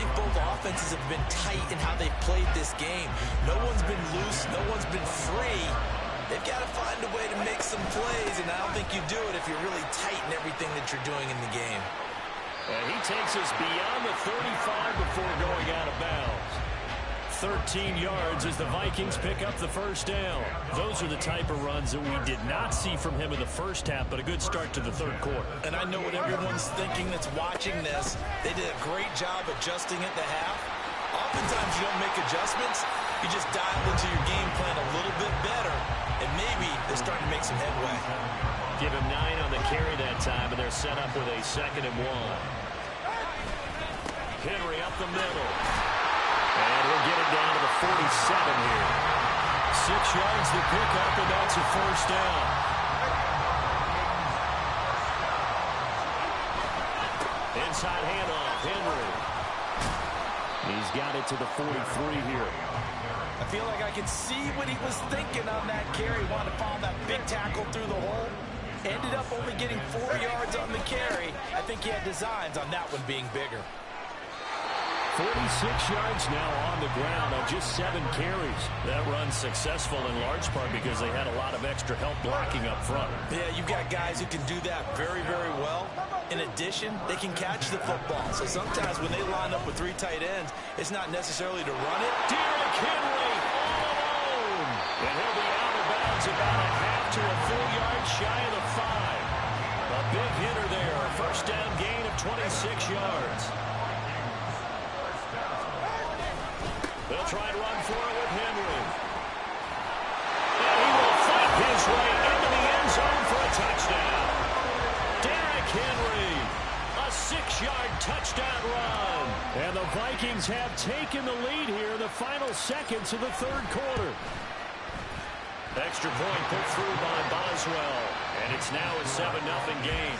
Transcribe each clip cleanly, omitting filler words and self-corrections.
think both offenses have been tight in how they've played this game. No one's been loose. No one's been free. They've got to find a way to make some plays, and I don't think you do it if you're really tight in everything that you're doing in the game. And he takes us beyond the 35 before going out of bounds. 13 yards as the Vikings pick up the first down. Those are the type of runs that we did not see from him in the first half, but a good start to the third quarter. And I know what everyone's thinking that's watching this. They did a great job adjusting at the half. Oftentimes you don't make adjustments. You just dial into your game plan a little bit better, and maybe they're starting to make some headway. Give him 9 on the carry that time, and they're set up with a 2nd and 1. Henry up the middle. And we'll get it down to the 47 here. 6 yards to pick up, and that's a first down. Inside handoff, Henry. He's got it to the 43 here. I feel like I can see what he was thinking on that carry. Wanted to follow that big tackle through the hole. Ended up only getting 4 yards on the carry. I think he had designs on that one being bigger. 46 yards now on the ground on just 7 carries. That run's successful in large part because they had a lot of extra help blocking up front. Yeah, you've got guys who can do that very, very well. In addition, they can catch the football. So sometimes when they line up with 3 tight ends, it's not necessarily to run it. Derrick Henry all alone. And he'll be out of bounds about a half to a full yard shy of the 5. A big hitter there. A first down gain of 26 yards. They'll try and run for it with Henry. And he will fight his way into the end zone for a touchdown. Derrick Henry, a 6-yard touchdown run. And the Vikings have taken the lead here in the final seconds of the third quarter. Extra point put through by Boswell. And it's now a 7-0 game.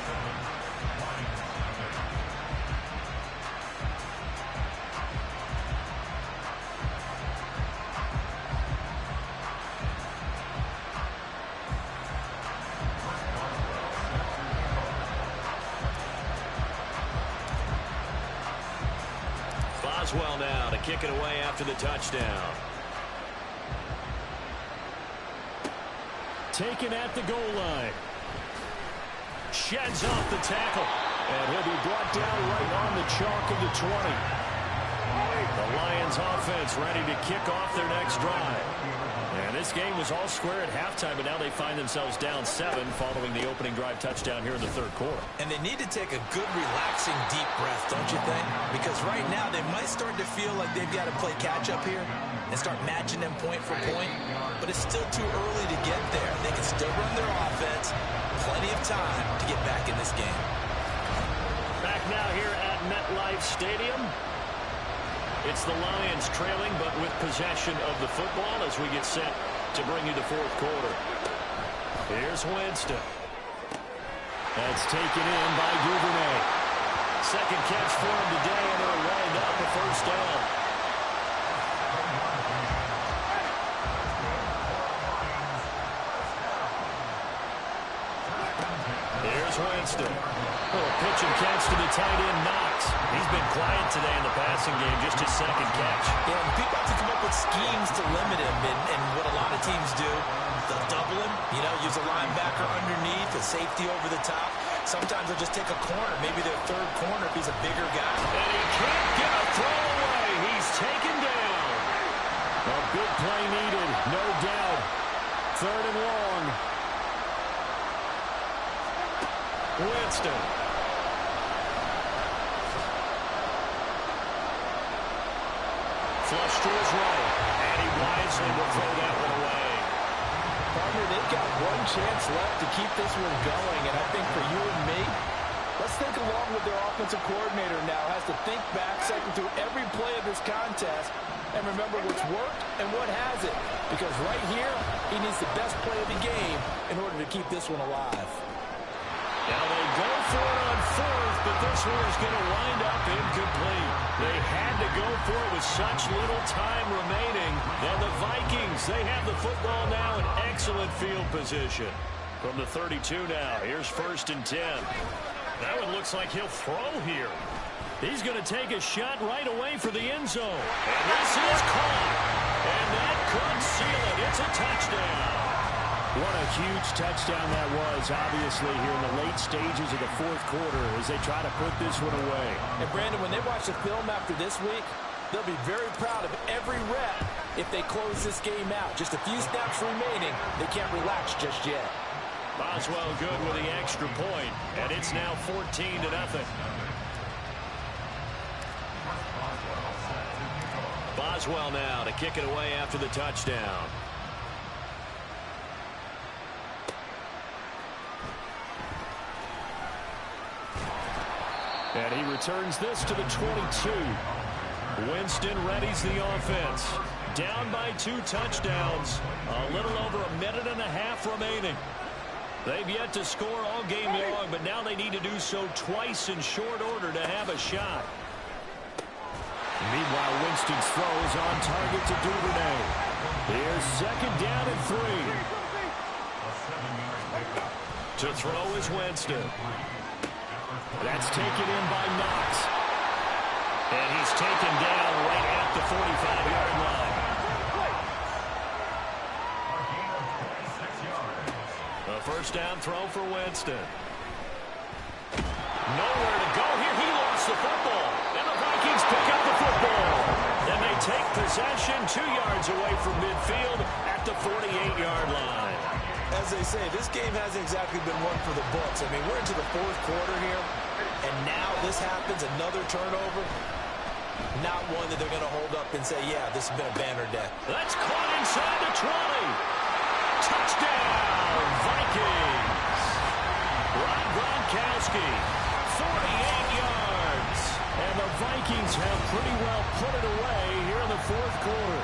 Boswell now to kick it away after the touchdown. Taken at the goal line. Sheds off the tackle. And he'll be brought down right on the chalk of the 20. The Lions offense ready to kick off their next drive. And this game was all square at halftime, but now they find themselves down 7 following the opening drive touchdown here in the third quarter. And they need to take a good, relaxing, deep breath, don't you think? Because right now they might start to feel like they've got to play catch-up here and start matching them point for point. But it's still too early to get there. They can still run their offense. Plenty of time to get back in this game. Back now here at MetLife Stadium. It's the Lions trailing, but with possession of the football as we get set to bring you the fourth quarter. Here's Winston. That's taken in by Duvernay. Second catch for him today, and it'll wind up a first down. Here's Winston. Oh, pitch and catch to the tight end, Knox. He's been quiet today in the passing game, just his second catch. Yeah, and people have to come up with schemes to limit him, and what a lot of teams do, they'll double him, use a linebacker underneath, a safety over the top. Sometimes they'll just take a corner, maybe their third corner if he's a bigger guy. And he can't get a throw away. He's taken down. A big play needed, no doubt. Third and long. Winston. Flush to his right, and he wisely will throw that one away. Partner, they've got one chance left to keep this one going, and I think for you and me, let's think along with their offensive coordinator now. Has to think back, cycle through every play of this contest, and remember what's worked and what hasn't. Because right here, he needs the best play of the game in order to keep this one alive. Now they go for it on fourth, but this one is going to wind up incomplete. They had to go for it with such little time remaining. And the Vikings, they have the football now in excellent field position. From the 32 now, here's 1st and 10. That one looks like he'll throw here. He's going to take a shot right away for the end zone. And this is caught. And that could seal it. It's a touchdown. What a huge touchdown that was, obviously, here in the late stages of the fourth quarter as they try to put this one away. And, Brandon, when they watch the film after this week, they'll be very proud of every rep if they close this game out. Just a few snaps remaining. They can't relax just yet. Boswell good with the extra point, and it's now 14-0. Boswell now to kick it away after the touchdown. And he returns this to the 22. Winston readies the offense. Down by 2 touchdowns. A little over a minute and a half remaining. They've yet to score all game long, but now they need to do so twice in short order to have a shot. Meanwhile, Winston's throw is on target to Duvernay. Here's 2nd down and 3. To throw is Winston. That's taken in by Knox. And he's taken down right at the 45-yard line. A first down throw for Winston. Nowhere to go here. He lost the football. And the Vikings pick up the football. And they take possession 2 yards away from midfield at the 48-yard line. As they say, this game hasn't exactly been one for the books. I mean, we're into the fourth quarter here, and now this happens, another turnover. Not one that they're going to hold up and say, yeah, this has been a banner day. That's caught inside the 20. Touchdown, Vikings. Rob Gronkowski, 48 yards. And the Vikings have pretty well put it away here in the fourth quarter.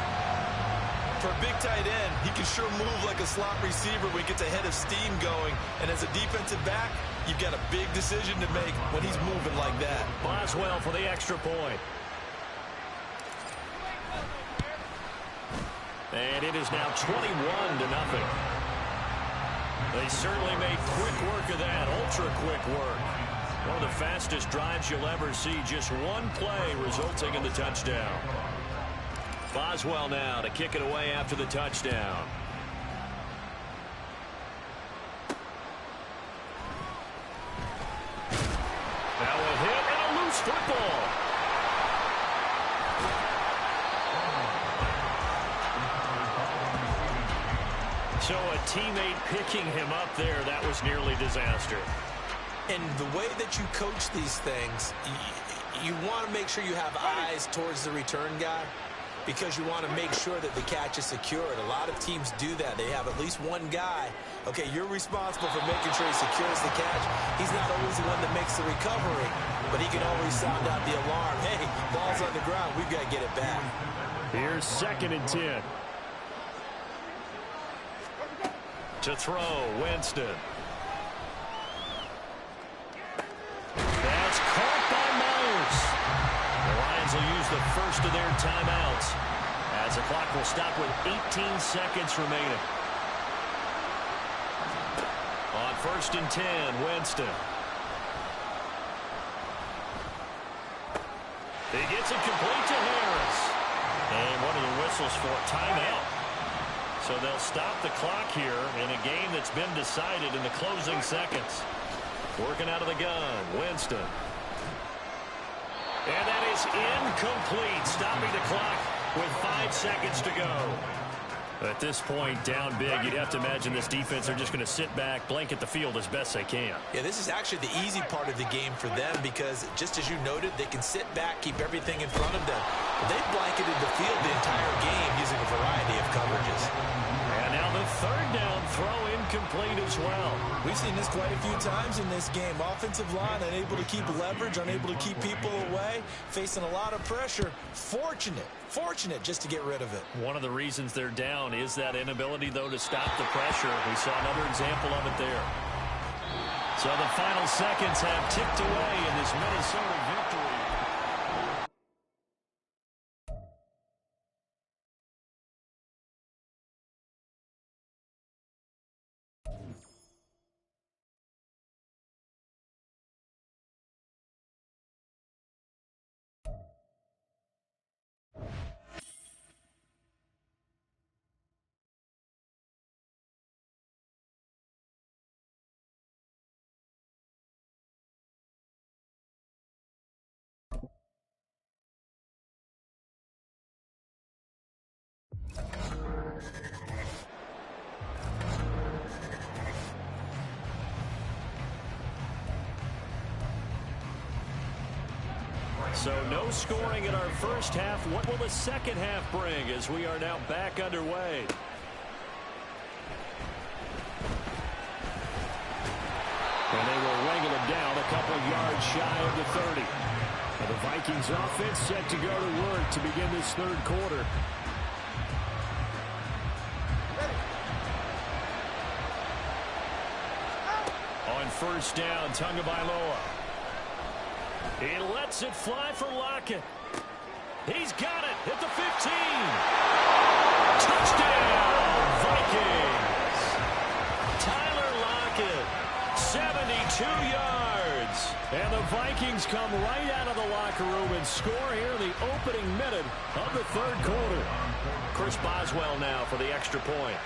For a big tight end, he can sure move like a slot receiver when he gets a head of steam going. And as a defensive back, you've got a big decision to make when he's moving like that. Boswell for the extra point. And it is now 21-0. They certainly made quick work of that, ultra-quick work. One of the fastest drives you'll ever see, just one play resulting in the touchdown. Boswell now to kick it away after the touchdown. Now a hit and a loose football. So a teammate picking him up there, that was nearly disaster. And the way that you coach these things, you want to make sure you have eyes towards the return guy, because you want to make sure that the catch is secured. A lot of teams do that. They have at least one guy. Okay, you're responsible for making sure he secures the catch. He's not always the one that makes the recovery, but he can always sound out the alarm. Hey, ball's on the ground. We've got to get it back. Here's 2nd and 10. To throw, Winston. That's caught by Myers. The Lions will use the first of their timeouts as the clock will stop with 18 seconds remaining. On 1st and 10, Winston. He gets it complete to Harris. And one of the whistles for a timeout. So they'll stop the clock here in a game that's been decided in the closing seconds. Working out of the gun, Winston. And that is incomplete, stopping the clock with 5 seconds to go. At this point, down big, you'd have to imagine this defense are just going to sit back, blanket the field as best they can. Yeah, this is actually the easy part of the game for them because, just as you noted, they can sit back, keep everything in front of them. But they've blanketed the field the entire game using a variety of coverages. And now the 3rd down throw incomplete as well. We've seen this quite a few times in this game. Offensive line unable to keep leverage, unable to keep people away, facing a lot of pressure. Fortunate just to get rid of it. One of the reasons they're down is that inability, though, to stop the pressure. We saw another example of it there. So the final seconds have ticked away in this Minnesota victory. So no scoring in our first half. What will the second half bring as we are now back underway? And they will wrangle him down a couple yards shy of the 30. And the Vikings offense set to go to work to begin this third quarter. On first down, Tagovailoa. He lets it fly for Lockett. He's got it at the 15. Touchdown, Vikings. Tyler Lockett, 72 yards. And the Vikings come right out of the locker room and score here in the opening minute of the third quarter. Chris Boswell now for the extra point.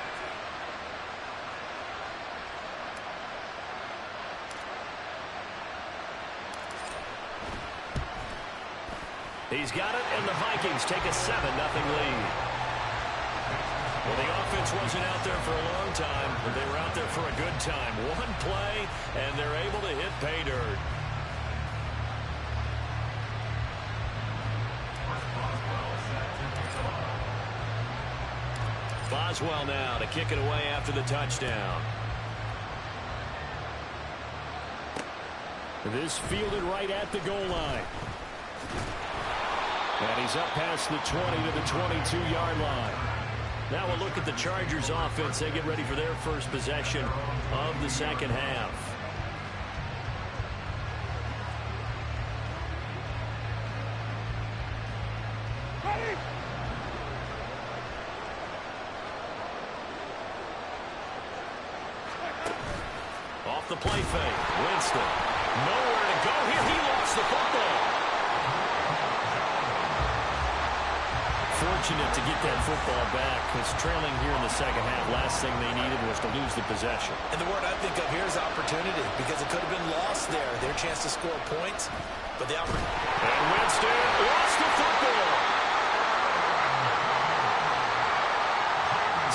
He's got it, and the Vikings take a 7-0 lead. Well, the offense wasn't out there for a long time, but they were out there for a good time. One play, and they're able to hit pay dirt. Boswell now to kick it away after the touchdown. This fielded right at the goal line. And he's up past the 20 to the 22-yard line. Now we'll look at the Chargers offense. They get ready for their first possession of the second half. Ready? Off the play fake. Winston. Nowhere to go here. He lost the football. Fortunate to get that football back, because trailing here in the second half, last thing they needed was to lose the possession. And the word I think of here is opportunity, because it could have been lost there. Their chance to score points, but the opportunity. And Winston lost the football.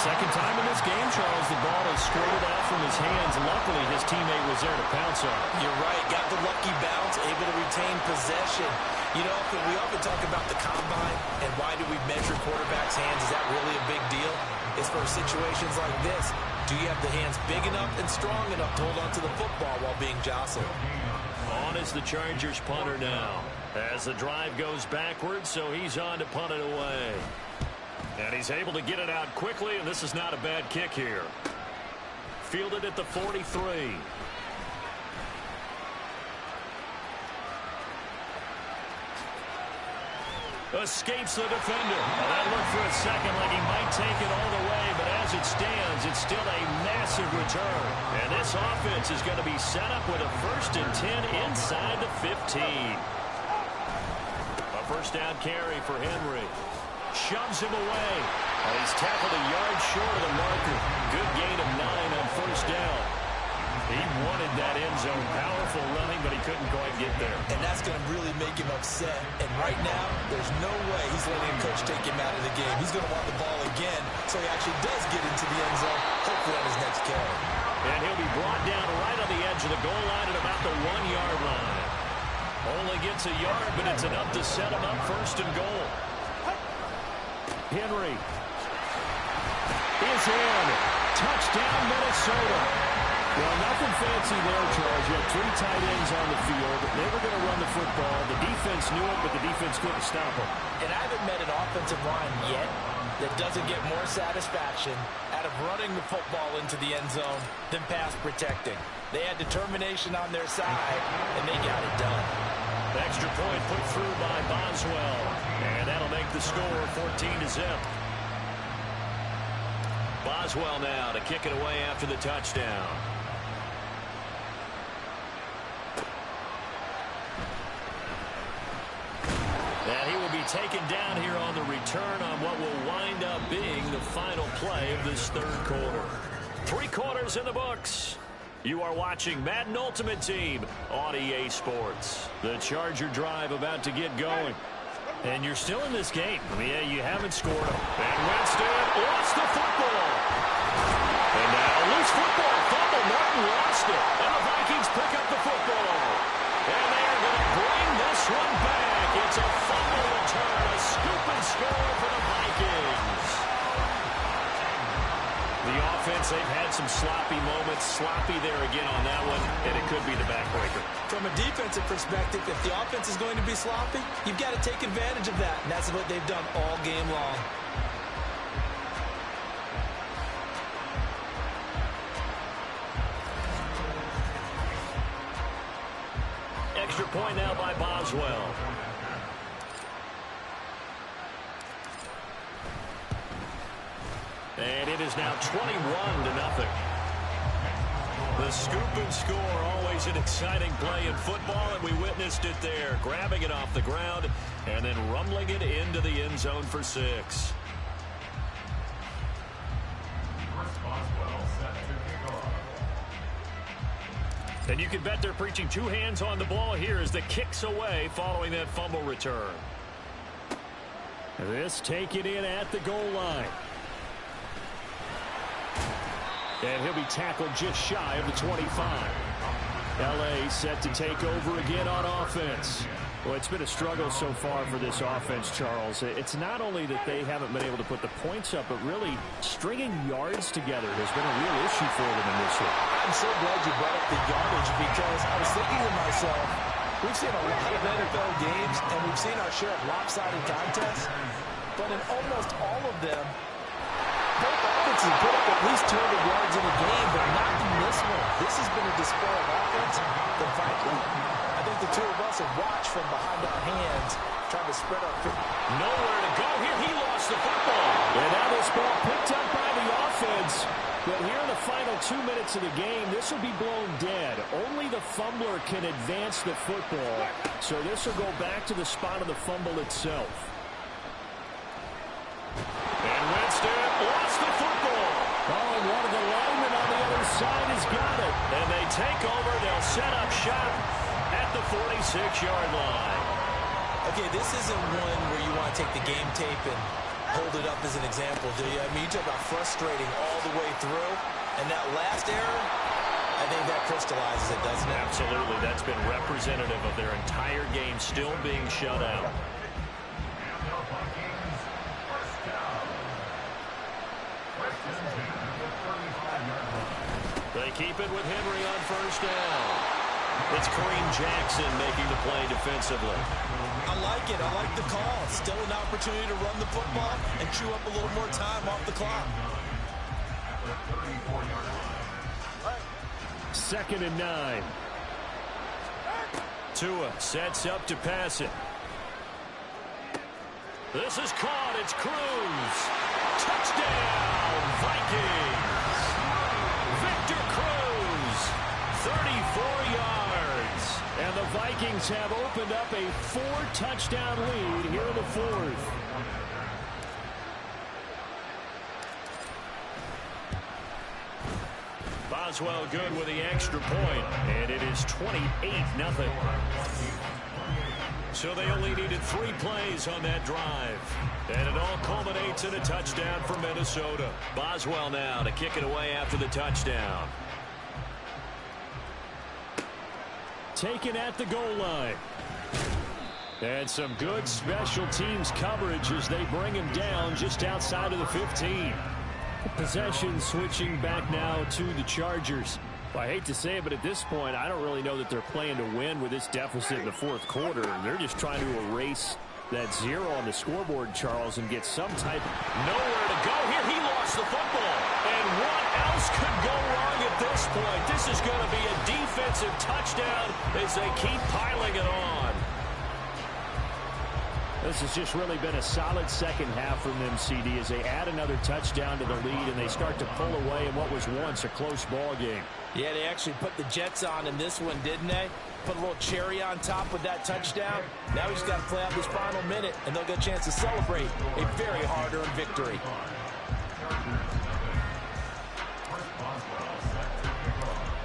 Second time in this game, Charles, the ball is squirted out from his hands. Luckily, his teammate was there to pounce on it. You're right. Got the lucky bounce, able to retain possession. You know, we often talk about the combine and why do we measure quarterbacks' hands. Is that really a big deal? It's for situations like this. Do you have the hands big enough and strong enough to hold on to the football while being jostled? On is the Chargers punter now. As the drive goes backwards, so he's on to punt it away. And he's able to get it out quickly, and this is not a bad kick here. Fielded at the 43. Escapes the defender. Well, that looked for a second like he might take it all the way, but as it stands, it's still a massive return. And this offense is going to be set up with a 1st and 10 inside the 15. A first down carry for Henry. Shoves him away. And he's tackled a yard short of the marker. Good gain of 9 on first down. He wanted that end zone. Powerful running, but he couldn't quite get there. And that's going to really make him upset. And right now, there's no way he's letting a coach take him out of the game. He's going to want the ball again, so he actually does get into the end zone, hopefully on his next carry. And he'll be brought down right on the edge of the goal line at about the 1-yard line. Only gets a yard, but it's enough to set him up 1st and goal. Henry is in. Touchdown, Minnesota. Well, nothing fancy there, Charles. You have 3 tight ends on the field. They were going to run the football. The defense knew it, but the defense couldn't stop them. And I haven't met an offensive line yet that doesn't get more satisfaction out of running the football into the end zone than pass protecting. They had determination on their side, and they got it done. Extra point put through by Boswell. And that'll make the score 14-0. Boswell now to kick it away after the touchdown. And he will be taken down here on the return on what will wind up being the final play of this third quarter. 3 quarters in the books. You are watching Madden Ultimate Team on EA Sports. The Charger drive about to get going. And you're still in this game. Yeah, you haven't scored. And Winston lost the football. And now loose football. Fumble. Martin lost it. And the Vikings pick up the football. And they are going to bring this one back. It's a fumble return. A scoop and score for the Vikings. The offense, they've had some sloppy moments. Sloppy there again on that one, and it could be the backbreaker. From a defensive perspective, if the offense is going to be sloppy, you've got to take advantage of that, and that's what they've done all game long. Extra point now by Boswell. And it is now 21-0. The scoop and score, always an exciting play in football, and we witnessed it there. Grabbing it off the ground and then rumbling it into the end zone for 6. And you can bet they're preaching 2 hands on the ball here as the kick's away following that fumble return. This taken in at the goal line. And he'll be tackled just shy of the 25. L.A. set to take over again on offense. Well, it's been a struggle so far for this offense, Charles. It's not only that they haven't been able to put the points up, but really stringing yards together has been a real issue for them in this one. I'm so glad you brought up the yardage because I was thinking to myself, we've seen a lot of NFL games, and we've seen our share of lopsided contests, but in almost all of them, both offenses put up at least 200 yards in a game, but not in this one. This has been a display of offense that, frankly, I think the two of us have watched from behind our hands, trying to spread our feet. Nowhere to go here. He lost the football. And now this ball picked up by the offense. But here in the final 2 minutes of the game, this will be blown dead. Only the fumbler can advance the football. So this will go back to the spot of the fumble itself. And Winston lost the football. Oh, and one of the linemen on the other side has got it. And they take over. They'll set up shop at the 46-yard line. Okay, this isn't one where you want to take the game tape and hold it up as an example, do you? I mean, you talk about frustrating all the way through. And that last error, I think that crystallizes it, doesn't it? Absolutely. That's been representative of their entire game still being shut out. They keep it with Henry on first down. It's Kareem Jackson making the play defensively. I like it. I like the call. Still an opportunity to run the football and chew up a little more time off the clock. 2nd and 9. Tua sets up to pass it. This is caught. It's Cruz. Touchdown, Vikings. Victor Cruz, 34 yards. And the Vikings have opened up a 4-touchdown lead here in the 4th. Boswell good with the extra point, and it is 28-0. So they only needed 3 plays on that drive. And it all culminates in a touchdown for Minnesota. Boswell now to kick it away after the touchdown. Taken at the goal line. And some good special teams coverage as they bring him down just outside of the 15. Possession switching back now to the Chargers. Well, I hate to say it, but at this point, I don't really know that they're playing to win with this deficit in the 4th quarter. They're just trying to erase that 0 on the scoreboard, Charles, and get some type of... Nowhere to go here. He lost the football. And what else could go wrong at this point? This is going to be a defensive touchdown as they keep piling it on. This has just really been a solid second half from them, CD, as they add another touchdown to the lead and they start to pull away in what was once a close ball game. Yeah, they actually put the Jets on in this one, didn't they? Put a little cherry on top with that touchdown. Now he's got to play out this final minute, and they'll get a chance to celebrate a very hard-earned victory.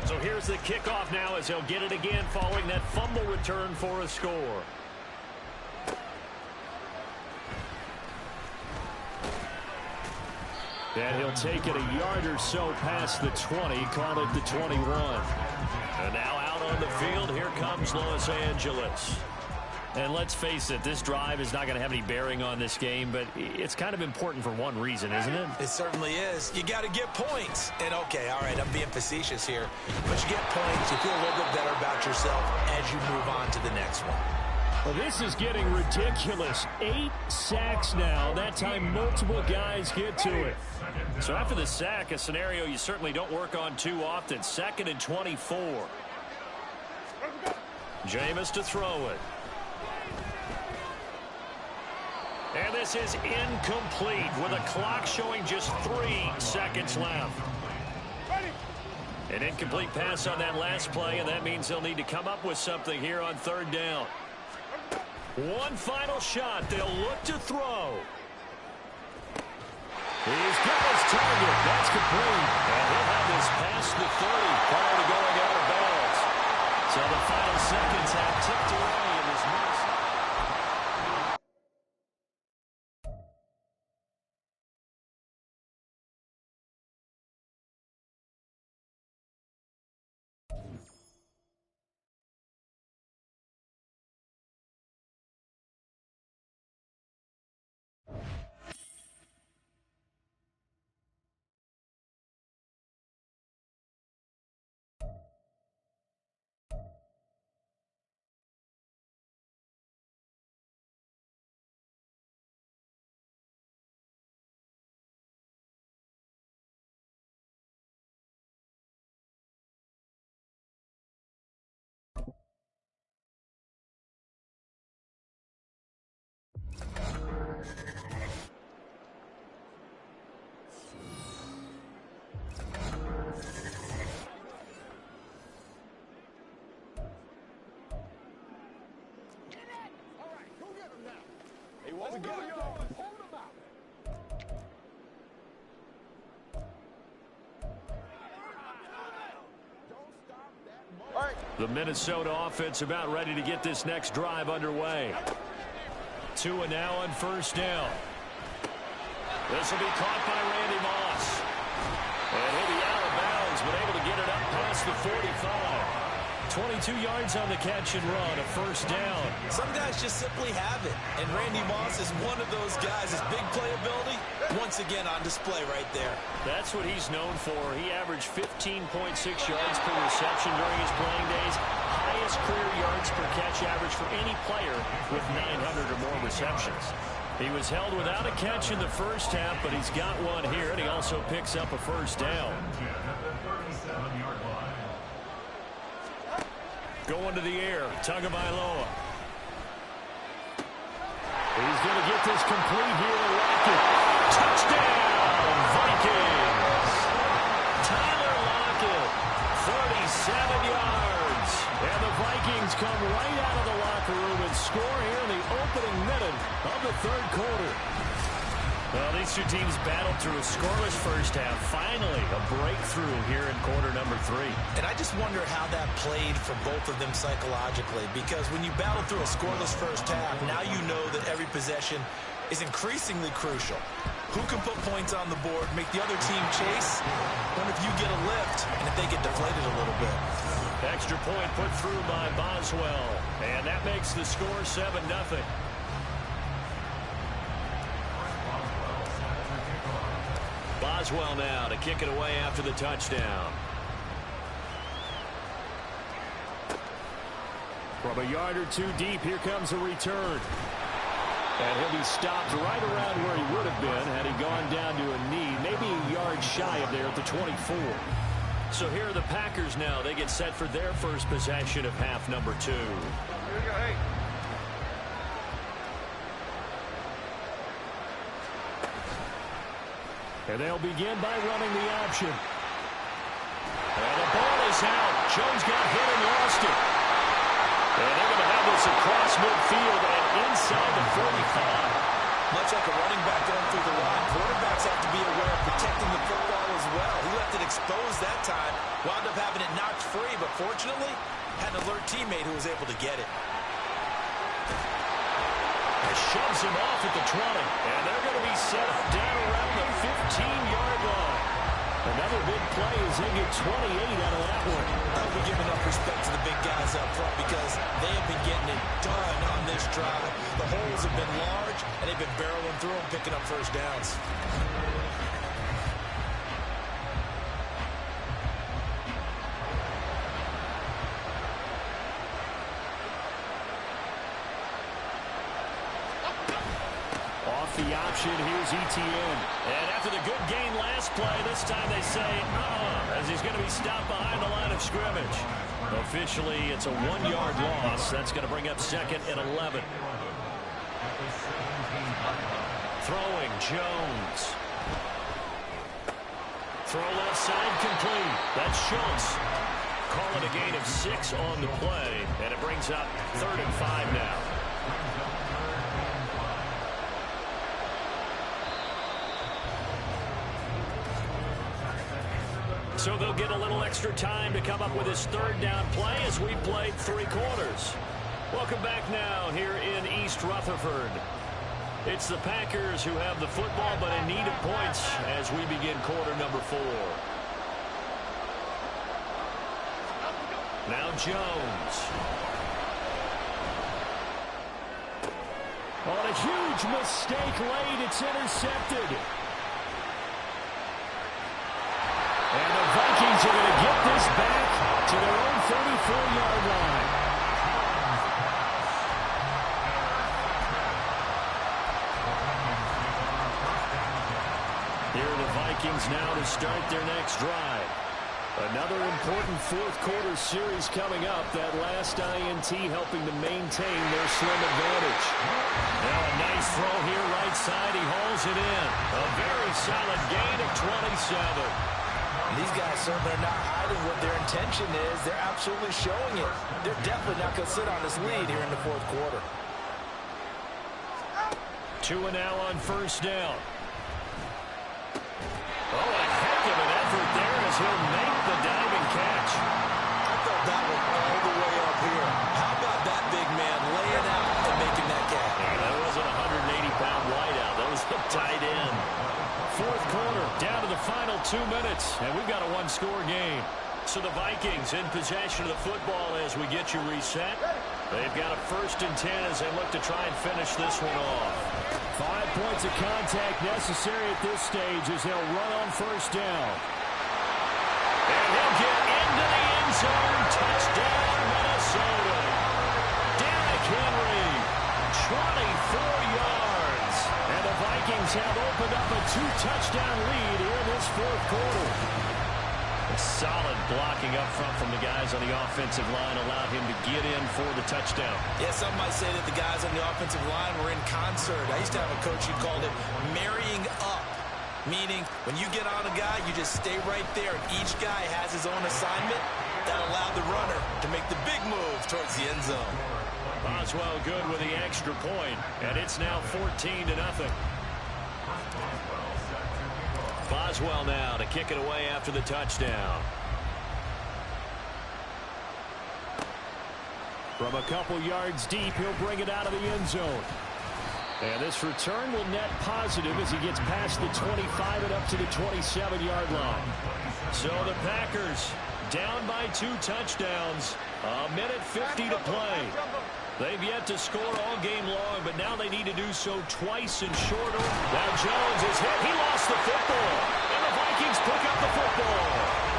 So here's the kickoff now as he'll get it again following that fumble return for a score. And he'll take it a yard or so past the 20, call it the 21. And now out on the field, here comes Los Angeles. And let's face it, this drive is not going to have any bearing on this game, but it's kind of important for one reason, isn't it? It certainly is. You got to get points. And, okay, all right, I'm being facetious here. But you get points, you feel a little bit better about yourself as you move on to the next one. Well, this is getting ridiculous. 8 sacks now. That time multiple guys get to it. So after the sack, a scenario you certainly don't work on too often. 2nd and 24. Jameis to throw it. And this is incomplete with a clock showing just 3 seconds left. An incomplete pass on that last play, and that means they'll need to come up with something here on 3rd down. One final shot. They'll look to throw. He's got his target. That's complete. And he'll have this past the 30 prior to going out of bounds. So the final seconds have ticked away in this mess. The Minnesota offense about ready to get this next drive underway. Tua now on 1st down. This will be caught by Randy Moss. And he'll be out of bounds, but able to get it up past the 45. 22 yards on the catch and run, a 1st down. Some guys just simply have it. And Randy Moss is one of those guys. His big playability, once again on display right there. That's what he's known for. He averaged 15.6 yards per reception during his playing days. Highest career yards per catch average for any player with 900 or more receptions. He was held without a catch in the 1st half, but he's got one here, and he also picks up a 1st down. Going to the air, Tagovailoa. He's going to get this complete here to Lockett. Touchdown, Vikings! Tyler Lockett, 37 yards. And the Vikings come right out of the locker room and score here in the opening minute of the 3rd quarter. Well, these two teams battled through a scoreless 1st half. Finally, a breakthrough here in quarter number 3. And I just wonder how that played for both of them psychologically, because when you battle through a scoreless 1st half, now you know that every possession is increasingly crucial. Who can put points on the board, make the other team chase? What if you get a lift and if they get deflated a little bit? Extra point put through by Boswell, and that makes the score 7-0. Boswell now to kick it away after the touchdown. From a yard or 2 deep, here comes a return. And he'll be stopped right around where he would have been had he gone down to a knee, maybe a yard shy of there at the 24. So here are the Packers now. They get set for their first possession of half number 2. Here we go, hey. And they'll begin by running the option. And the ball is out. Jones got hit and lost it. And they're going to have this across midfield and inside the 45. Much like a running back going through the line, quarterbacks have to be aware of protecting the football as well. He left it exposed that time, wound up having it knocked free, but fortunately, had an alert teammate who was able to get it. A shoves him off at the 20. And they're going to be set up down around the 15-yard line. Another big play as they get 28 out of that one. I'll be giving enough respect to the big guys up front because they have been getting it done on this drive. The holes have been large, and they've been barreling through them, picking up first downs. The option, here's ETN. And after the good gain last play, this time they say, as he's going to be stopped behind the line of scrimmage. Officially, it's a 1-yard loss. That's going to bring up 2nd and 11. Throwing, Jones. Throw left side complete. That's Schultz. Calling a gain of 6 on the play, and it brings up 3rd and 5 now. So they'll get a little extra time to come up with his 3rd down play as we played 3 quarters. Welcome back now here in East Rutherford. It's the Packers who have the football but in need of points as we begin quarter number 4. Now Jones. On a huge mistake late, it's intercepted. And the Vikings are going to get this back to their own 34-yard line. Here are the Vikings now to start their next drive. Another important fourth-quarter series coming up. That last INT helping to maintain their slim advantage. Now a nice throw here right side. He hauls it in. A very solid gain of 27. These guys certainly are not hiding what their intention is. They're absolutely showing it. They're definitely not going to sit on this lead here in the fourth quarter. 2 and now on 1st down. Oh, a heck of an effort there as he'll make the diving catch. I felt that one all the way up here. How about that big man laying out and making that catch? That wasn't a 180-pound wideout. That was the tight end. Fourth quarter, down to the final 2 minutes, and we've got a 1-score game. So the Vikings in possession of the football as we get you reset. They've got a 1st and 10 as they look to try and finish this one off. 5 points of contact necessary at this stage as they'll run on 1st down. And he'll get into the end zone. Touchdown, Minnesota. Derrick Henry, 24 yards. And the Vikings have opened up a 2-touchdown lead here in this fourth quarter. A solid blocking up front from the guys on the offensive line allowed him to get in for the touchdown. Yeah, some might say that the guys on the offensive line were in concert. I used to have a coach who called it marrying up, meaning when you get on a guy, you just stay right there. Each guy has his own assignment. That allowed the runner to make the big move towards the end zone. Boswell good with the extra point, and it's now 14-0. Boswell now to kick it away after the touchdown. From a couple yards deep, he'll bring it out of the end zone. And this return will net positive as he gets past the 25 and up to the 27-yard line. So the Packers down by 2 touchdowns. A minute 50 to play. They've yet to score all game long, but now they need to do so twice in short order. Now Jones is hit. He lost the football. And the Vikings pick up the football.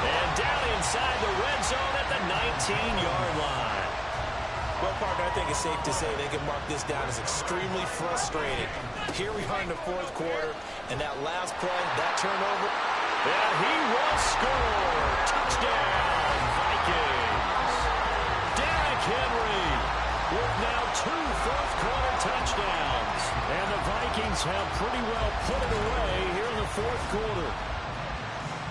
And down inside the red zone at the 19-yard line. Well, partner, I think it's safe to say they can mark this down as extremely frustrating. Here we are in the fourth quarter, and that last play, that turnover. And he will score. Touchdown, Vikings. Derrick Henry with now 2 fourth-quarter touchdowns. And the Vikings have pretty well put it away here in the fourth quarter.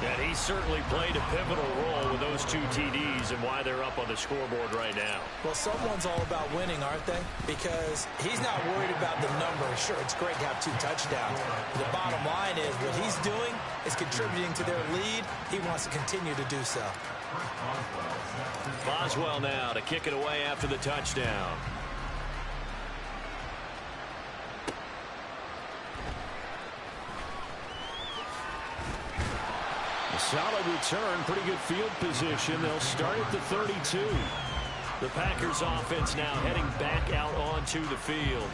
And he certainly played a pivotal role with those 2 TDs and why they're up on the scoreboard right now. Well, someone's all about winning, aren't they? Because he's not worried about the number. Sure, it's great to have 2 touchdowns. The bottom line is what he's doing is contributing to their lead. He wants to continue to do so. Boswell now to kick it away after the touchdown. Solid return, pretty good field position. They'll start at the 32. The Packers offense now heading back out onto the field.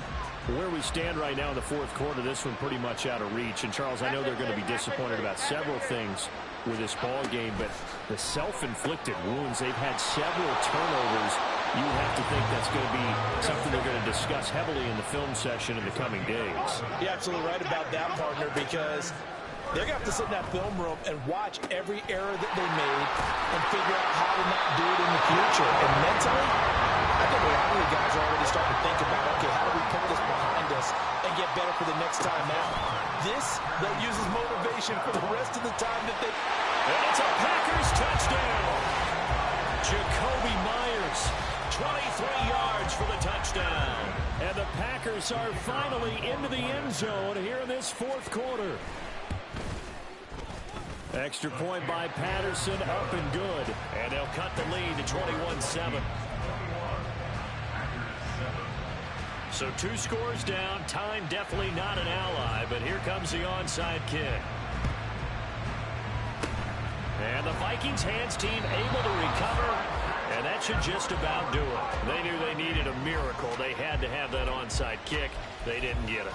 Where we stand right now in the fourth quarter, this one pretty much out of reach. And, Charles, I know they're going to be disappointed about several things with this ball game, but the self-inflicted wounds, they've had several turnovers. You have to think that's going to be something they're going to discuss heavily in the film session in the coming days. You're absolutely right about that, partner, because they're going to have to sit in that film room and watch every error that they made and figure out how to not do it in the future. And mentally, I think a lot of the guys are already starting to think about, okay, how do we put this behind us and get better for the next time out? This, they'll use as motivation for the rest of the time that they... And it's a Packers touchdown. Jacoby Myers, 23 yards for the touchdown. And the Packers are finally into the end zone here in this fourth quarter. Extra point by Patterson, up and good. And they'll cut the lead to 21-7. So 2 scores down. Time definitely not an ally, but here comes the onside kick. And the Vikings hands team able to recover, and that should just about do it. They knew they needed a miracle. They had to have that onside kick. They didn't get it.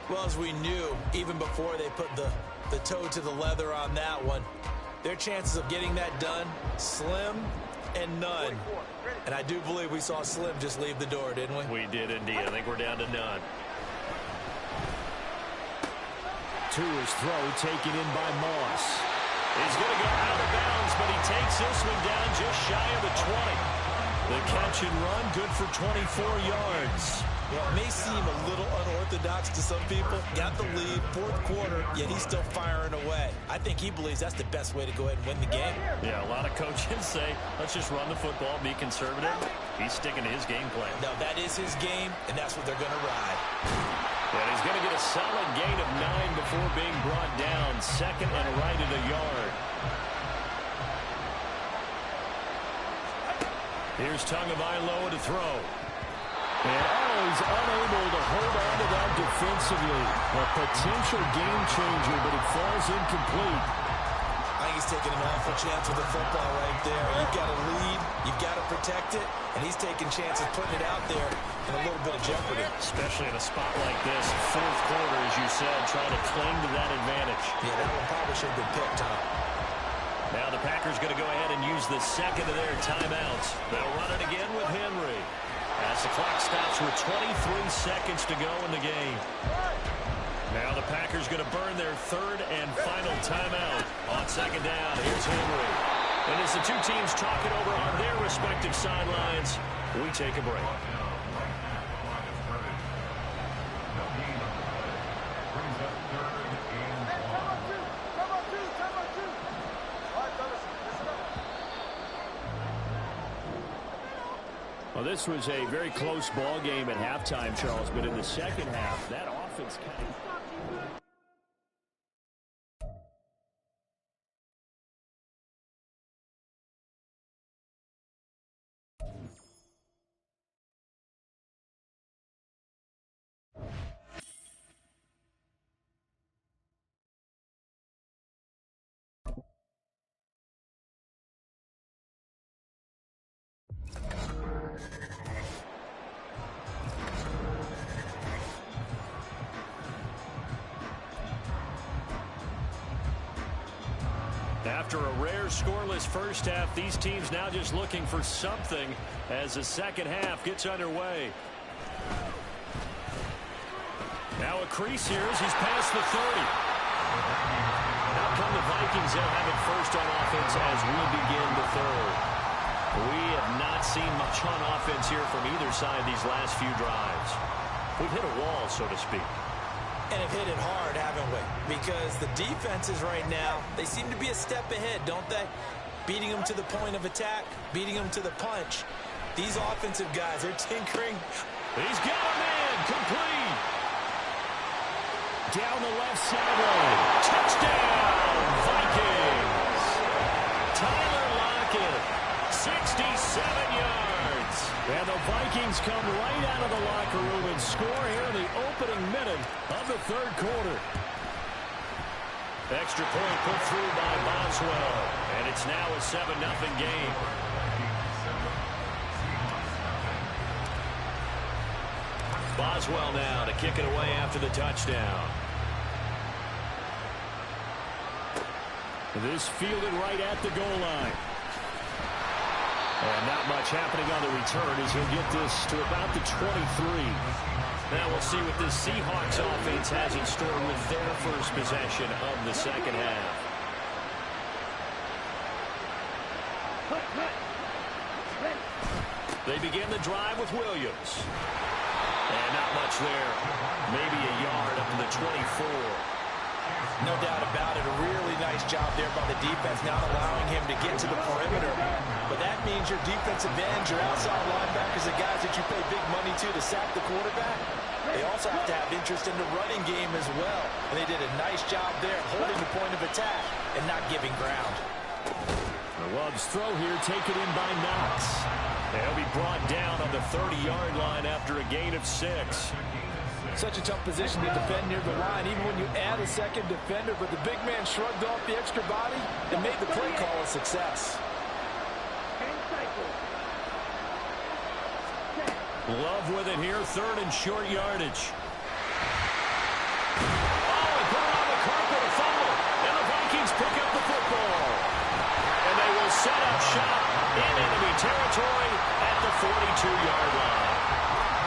Well, as we knew, even before they put the toe to the leather on that one, their chances of getting that done, slim and none. And I do believe we saw Slim just leave the door, didn't we? We did indeed. I think we're down to none. To his throw, taken in by Moss. He's going to go out of bounds, but he takes this one down just shy of the 20. The catch and run, good for 24 yards. Well, it may seem a little unorthodox to some people. Got the lead, fourth quarter, yet he's still firing away. I think he believes that's the best way to go ahead and win the game. Yeah, a lot of coaches say, let's just run the football, be conservative. He's sticking to his game plan. No, that is his game, and that's what they're going to ride. And he's going to get a solid gain of 9 before being brought down. Second and right at a yard. Here's Tagovailoa to throw. And he's unable to hold on to that defensively. A potential game changer, but it falls incomplete. I think he's taking an awful chance with the football right there. You've got to lead, you've got to protect it, and he's taking chances putting it out there in a little bit of jeopardy. Especially in a spot like this, fourth quarter, as you said, trying to cling to that advantage. Yeah, that one probably should have been picked, huh? Now the Packers going to go ahead and use the second of their timeouts. They'll run it again with Henry. As the clock stops with 23 seconds to go in the game. Now the Packers going to burn their third and final timeout. On second down, here's Henry. And as the two teams talk it over on their respective sidelines, we take a break. Well, this was a very close ball game at halftime, Charles, but in the second half, that offense kind of... After a rare scoreless first half, these teams now just looking for something as the second half gets underway. Now a crease here as he's past the 30. Now come the Vikings. They'll have it first on offense as we begin the third. We have not seen much on offense here from either side these last few drives. We've hit a wall, so to speak. And have hit it hard, haven't we? Because the defenses right now, they seem to be a step ahead, don't they? Beating them to the point of attack, beating them to the punch. These offensive guys, they're tinkering. He's got a man, complete. Down the left sideline. Touchdown, Vikings. Tyler Lockett, 67 yards. And the Vikings come right out of the locker room and score here in the opening minute of the third quarter. Extra point put through by Boswell. And it's now a 7-0 game. Boswell now to kick it away after the touchdown. This fielded right at the goal line. And not much happening on the return as he'll get this to about the 23. Now we'll see what this Seahawks offense has in store with their first possession of the second half. They begin the drive with Williams. And not much there. Maybe a yard up to the 24. No doubt about it. A really nice job there by the defense, not allowing him to get to the perimeter. But that means your defensive ends, your outside linebackers, the guys that you pay big money to sack the quarterback, they also have to have interest in the running game as well. And they did a nice job there holding the point of attack and not giving ground. The Love's throw here taken in by Knox. They'll be brought down on the 30-yard line after a gain of 6. Such a tough position to defend near the line, even when you add a second defender. But the big man shrugged off the extra body and made the play call a success. Love with it here, 3rd and short yardage. Oh, and put it on the carpet, a fumble. And the Vikings pick up the football. And they will set up shop in enemy territory at the 42-yard line.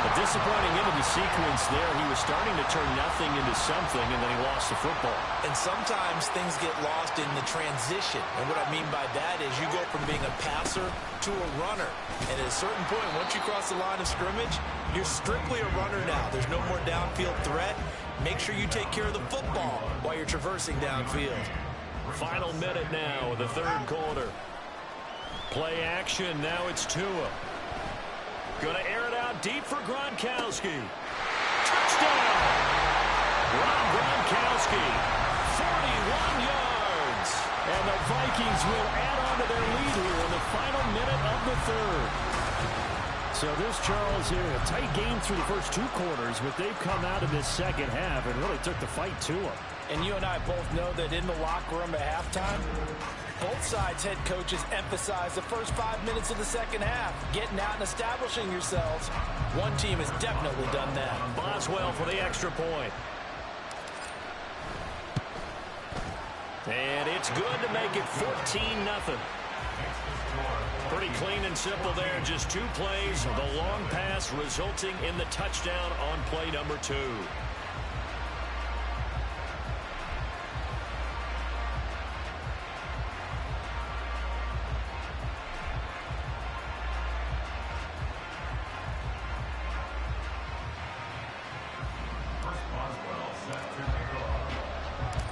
A disappointing end of the sequence there. He was starting to turn nothing into something, and then he lost the football. And sometimes things get lost in the transition. And what I mean by that is you go from being a passer to a runner. And at a certain point, once you cross the line of scrimmage, you're strictly a runner now. There's no more downfield threat. Make sure you take care of the football while you're traversing downfield. Final minute now of the 3rd quarter. Play action. Now it's Tua. Going to air it out deep for Gronkowski. Touchdown! Rob Gronkowski, 41 yards. And the Vikings will add on to their lead here in the final minute of the 3rd. So this, Charles, here, a tight game through the first 2 quarters, but they've come out of this second half and really took the fight to them. And you and I both know that in the locker room at halftime, both sides' head coaches emphasize the first 5 minutes of the second half, getting out and establishing yourselves. One team has definitely done that. Boswell for the extra point. And it's good to make it 14-0. Pretty clean and simple there. Just 2 plays. The long pass resulting in the touchdown on play number 2.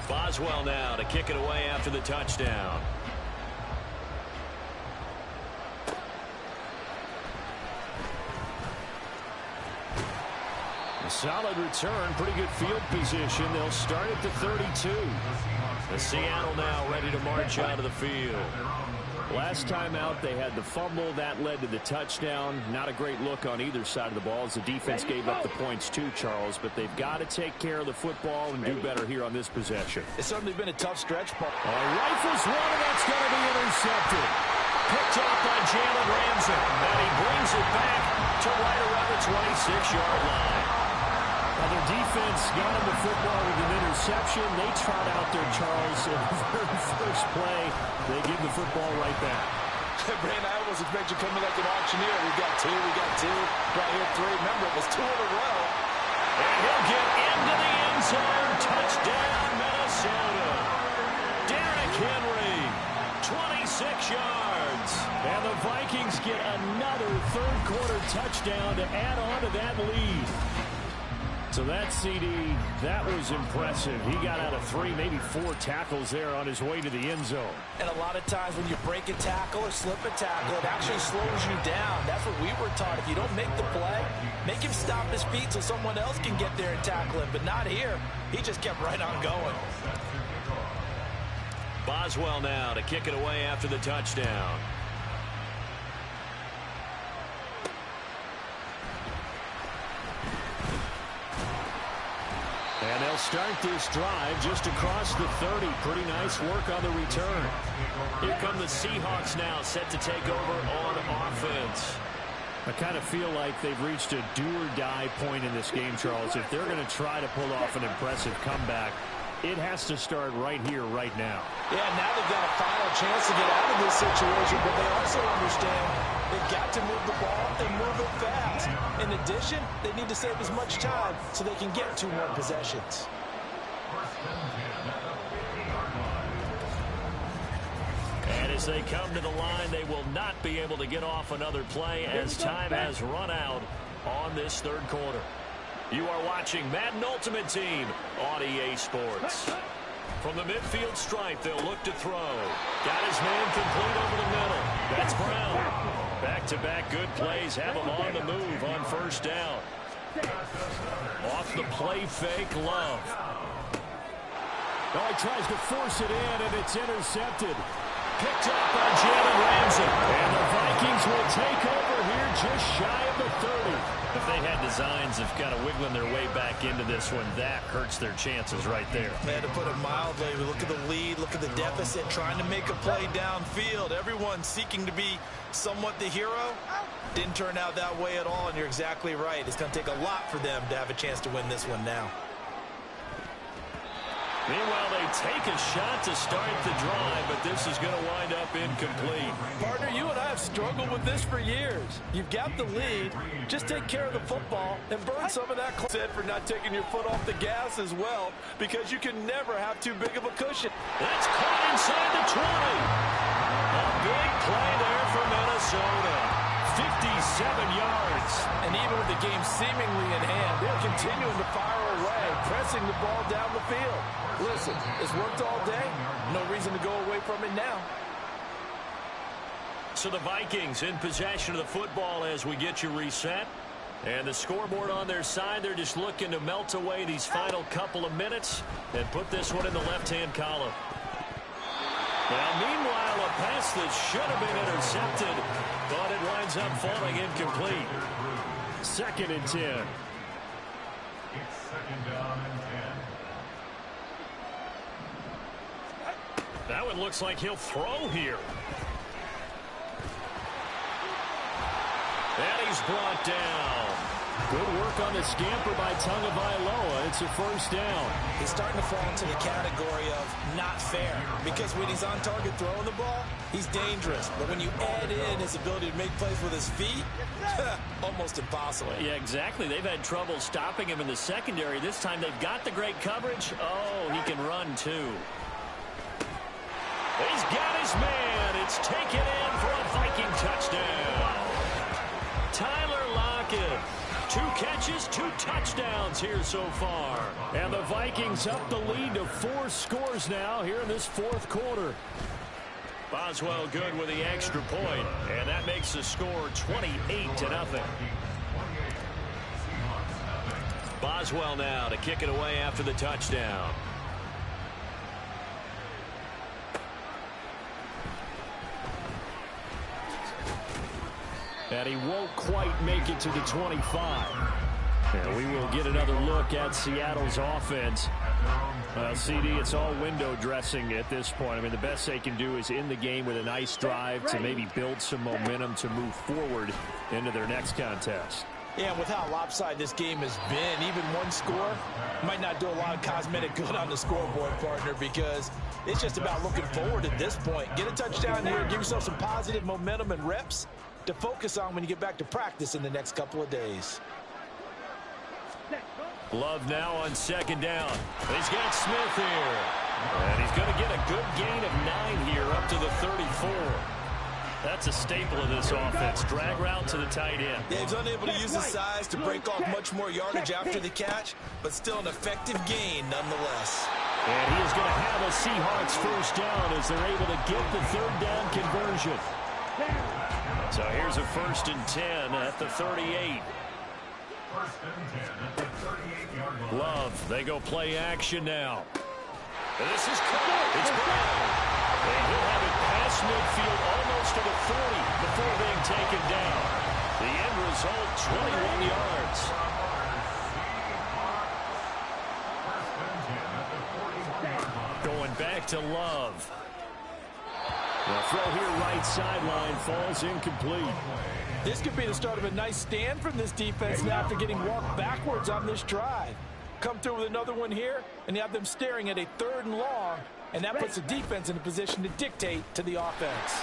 Boswell now to kick it away after the touchdown. A solid return, pretty good field position. They'll start at the 32. The Seattle now ready to march out of the field. Last time out, they had the fumble. That led to the touchdown. Not a great look on either side of the ball as the defense gave up the points too, Charles. But they've got to take care of the football and do better here on this possession. It's certainly been a tough stretch, Paul. Rifles one, and that's going to be intercepted. Picked up by Jalen Ramsey. And he brings it back to right around the 26-yard line. Now their defense got him the football with an interception. They trot out there, Charles, in the very first play. They give the football right back. Brandon, I almost expect you coming like an auctioneer. We got two, right here 3. Remember, it was 2 in a row. And he'll get into the end zone. Touchdown, Minnesota. Derrick Henry, 26 yards. And the Vikings get another third-quarter touchdown to add on to that lead. So that CD, that was impressive. He got out of 3, maybe 4 tackles there on his way to the end zone. And a lot of times when you break a tackle or slip a tackle, it actually slows you down. That's what we were taught. If you don't make the play, make him stop his feet so someone else can get there and tackle him. But not here. He just kept right on going. Boswell now to kick it away after the touchdown. And they'll start this drive just across the 30. Pretty nice work on the return. Here come the Seahawks now, set to take over on offense. I kind of feel like they've reached a do-or-die point in this game, Charles. If they're going to try to pull off an impressive comeback, it has to start right here, right now. Yeah, now they've got a final chance to get out of this situation, but they also understand they've got to move the ball and move it fast. In addition, they need to save as much time so they can get 2 more possessions. And as they come to the line, they will not be able to get off another play as time has run out on this third quarter. You are watching Madden Ultimate Team on EA Sports. From the midfield stripe, they'll look to throw. Got his man complete over the middle. That's Brown. Back-to-back good plays have him on the move on first down. Off the play fake, Love. Oh, he tries to force it in, and it's intercepted. Picked up by Jalen Ramsey. And the Vikings will take over here just shy of the 30. If they had designs of kind of wiggling their way back into this one, that hurts their chances right there. Man, to put it mildly, look at the lead, look at the deficit, trying to make a play downfield. Everyone seeking to be somewhat the hero. Didn't turn out that way at all, and you're exactly right. It's going to take a lot for them to have a chance to win this one now. Meanwhile, they take a shot to start the drive, but this is going to wind up incomplete. Partner, you and I have struggled with this for years. You've got the lead. Just take care of the football and burn some of that clock. Said for not taking your foot off the gas as well, because you can never have too big of a cushion. That's caught inside the 20. A big play there for Minnesota. 57 yards. And even with the game seemingly in hand, they're continuing to fire away, pressing the ball down the field. Listen, it's worked all day. No reason to go away from it now. So the Vikings in possession of the football as we get you reset. And the scoreboard on their side, they're just looking to melt away these final couple of minutes and put this one in the left-hand column. Now, meanwhile, a pass that should have been intercepted, but it winds up falling incomplete. 2nd and 10. It's 2nd down and 10. That one looks like he'll throw here. And he's brought down. Good work on the scamper by Tagovailoa. It's a first down. He's starting to fall into the category of not fair, because when he's on target throwing the ball, he's dangerous. But when you add in his ability to make plays with his feet, almost impossible. Yeah, exactly. They've had trouble stopping him in the secondary. This time they've got the great coverage. Oh, he can run too. He's got his man. It's taken in for a Viking touchdown. Tyler Lockett. 2 catches, 2 touchdowns here so far. And the Vikings up the lead to 4 scores now here in this 4th quarter. Boswell good with the extra point, and that makes the score 28-0. Boswell now to kick it away after the touchdown. And he won't quite make it to the 25. And we will get another look at Seattle's offense. CD, it's all window dressing at this point. I mean, the best they can do is in the game with a nice drive to maybe build some momentum to move forward into their next contest. Yeah, with how lopsided this game has been, even one score might not do a lot of cosmetic good on the scoreboard, partner, because it's just about looking forward at this point. Get a touchdown here, give yourself some positive momentum and reps to focus on when you get back to practice in the next couple of days. Love now on 2nd down. He's got Smith here. And he's going to get a good gain of 9 here up to the 34. That's a staple of this offense. Drag route to the tight end. Yeah, he's unable to use his size to break off much more yardage after the catch, but still an effective gain nonetheless. And he is going to have a Seahawks first down as they're able to get the 3rd down conversion. So here's a 1st and 10 at the 38. Love, they go play action now. And this is caught. It's Brown. And he'll have it past midfield almost to the 40 before being taken down. The end result, 21 yards. And back to Love. The throw here right sideline falls incomplete. This could be the start of a nice stand from this defense now after getting walked backwards on this drive. Come through with another one here, and you have them staring at a 3rd and long, and that puts the defense in a position to dictate to the offense.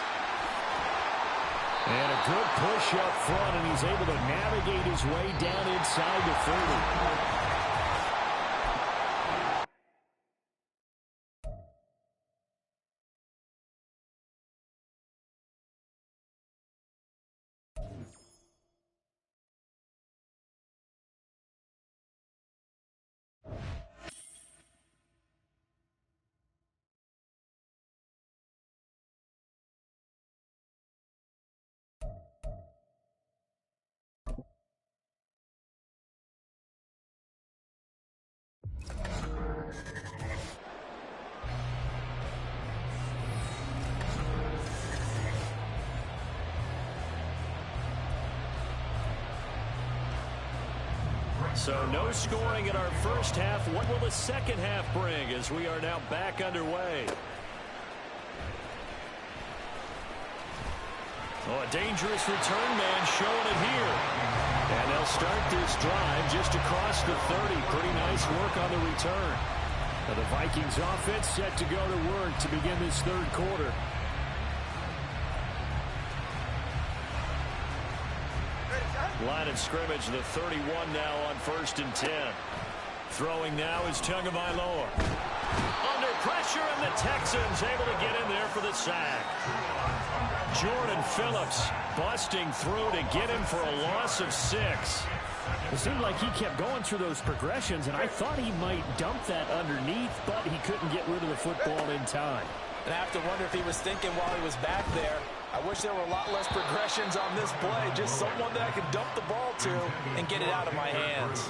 And a good push up front, and he's able to navigate his way down inside the 30. So no scoring in our first half. What will the second half bring as we are now back underway? Oh, a dangerous return man showing it here. And they'll start this drive just across the 30. Pretty nice work on the return. Now the Vikings offense set to go to work to begin this 3rd quarter. Line of scrimmage, the 31 now on 1st and 10. Throwing now is Tagovailoa. Under pressure, and the Texans able to get in there for the sack. Jordan Phillips busting through to get him for a loss of 6. It seemed like he kept going through those progressions, and I thought he might dump that underneath, but he couldn't get rid of the football in time. And I have to wonder if he was thinking while he was back there, I wish there were a lot less progressions on this play. Just someone that I could dump the ball to and get it out of my hands.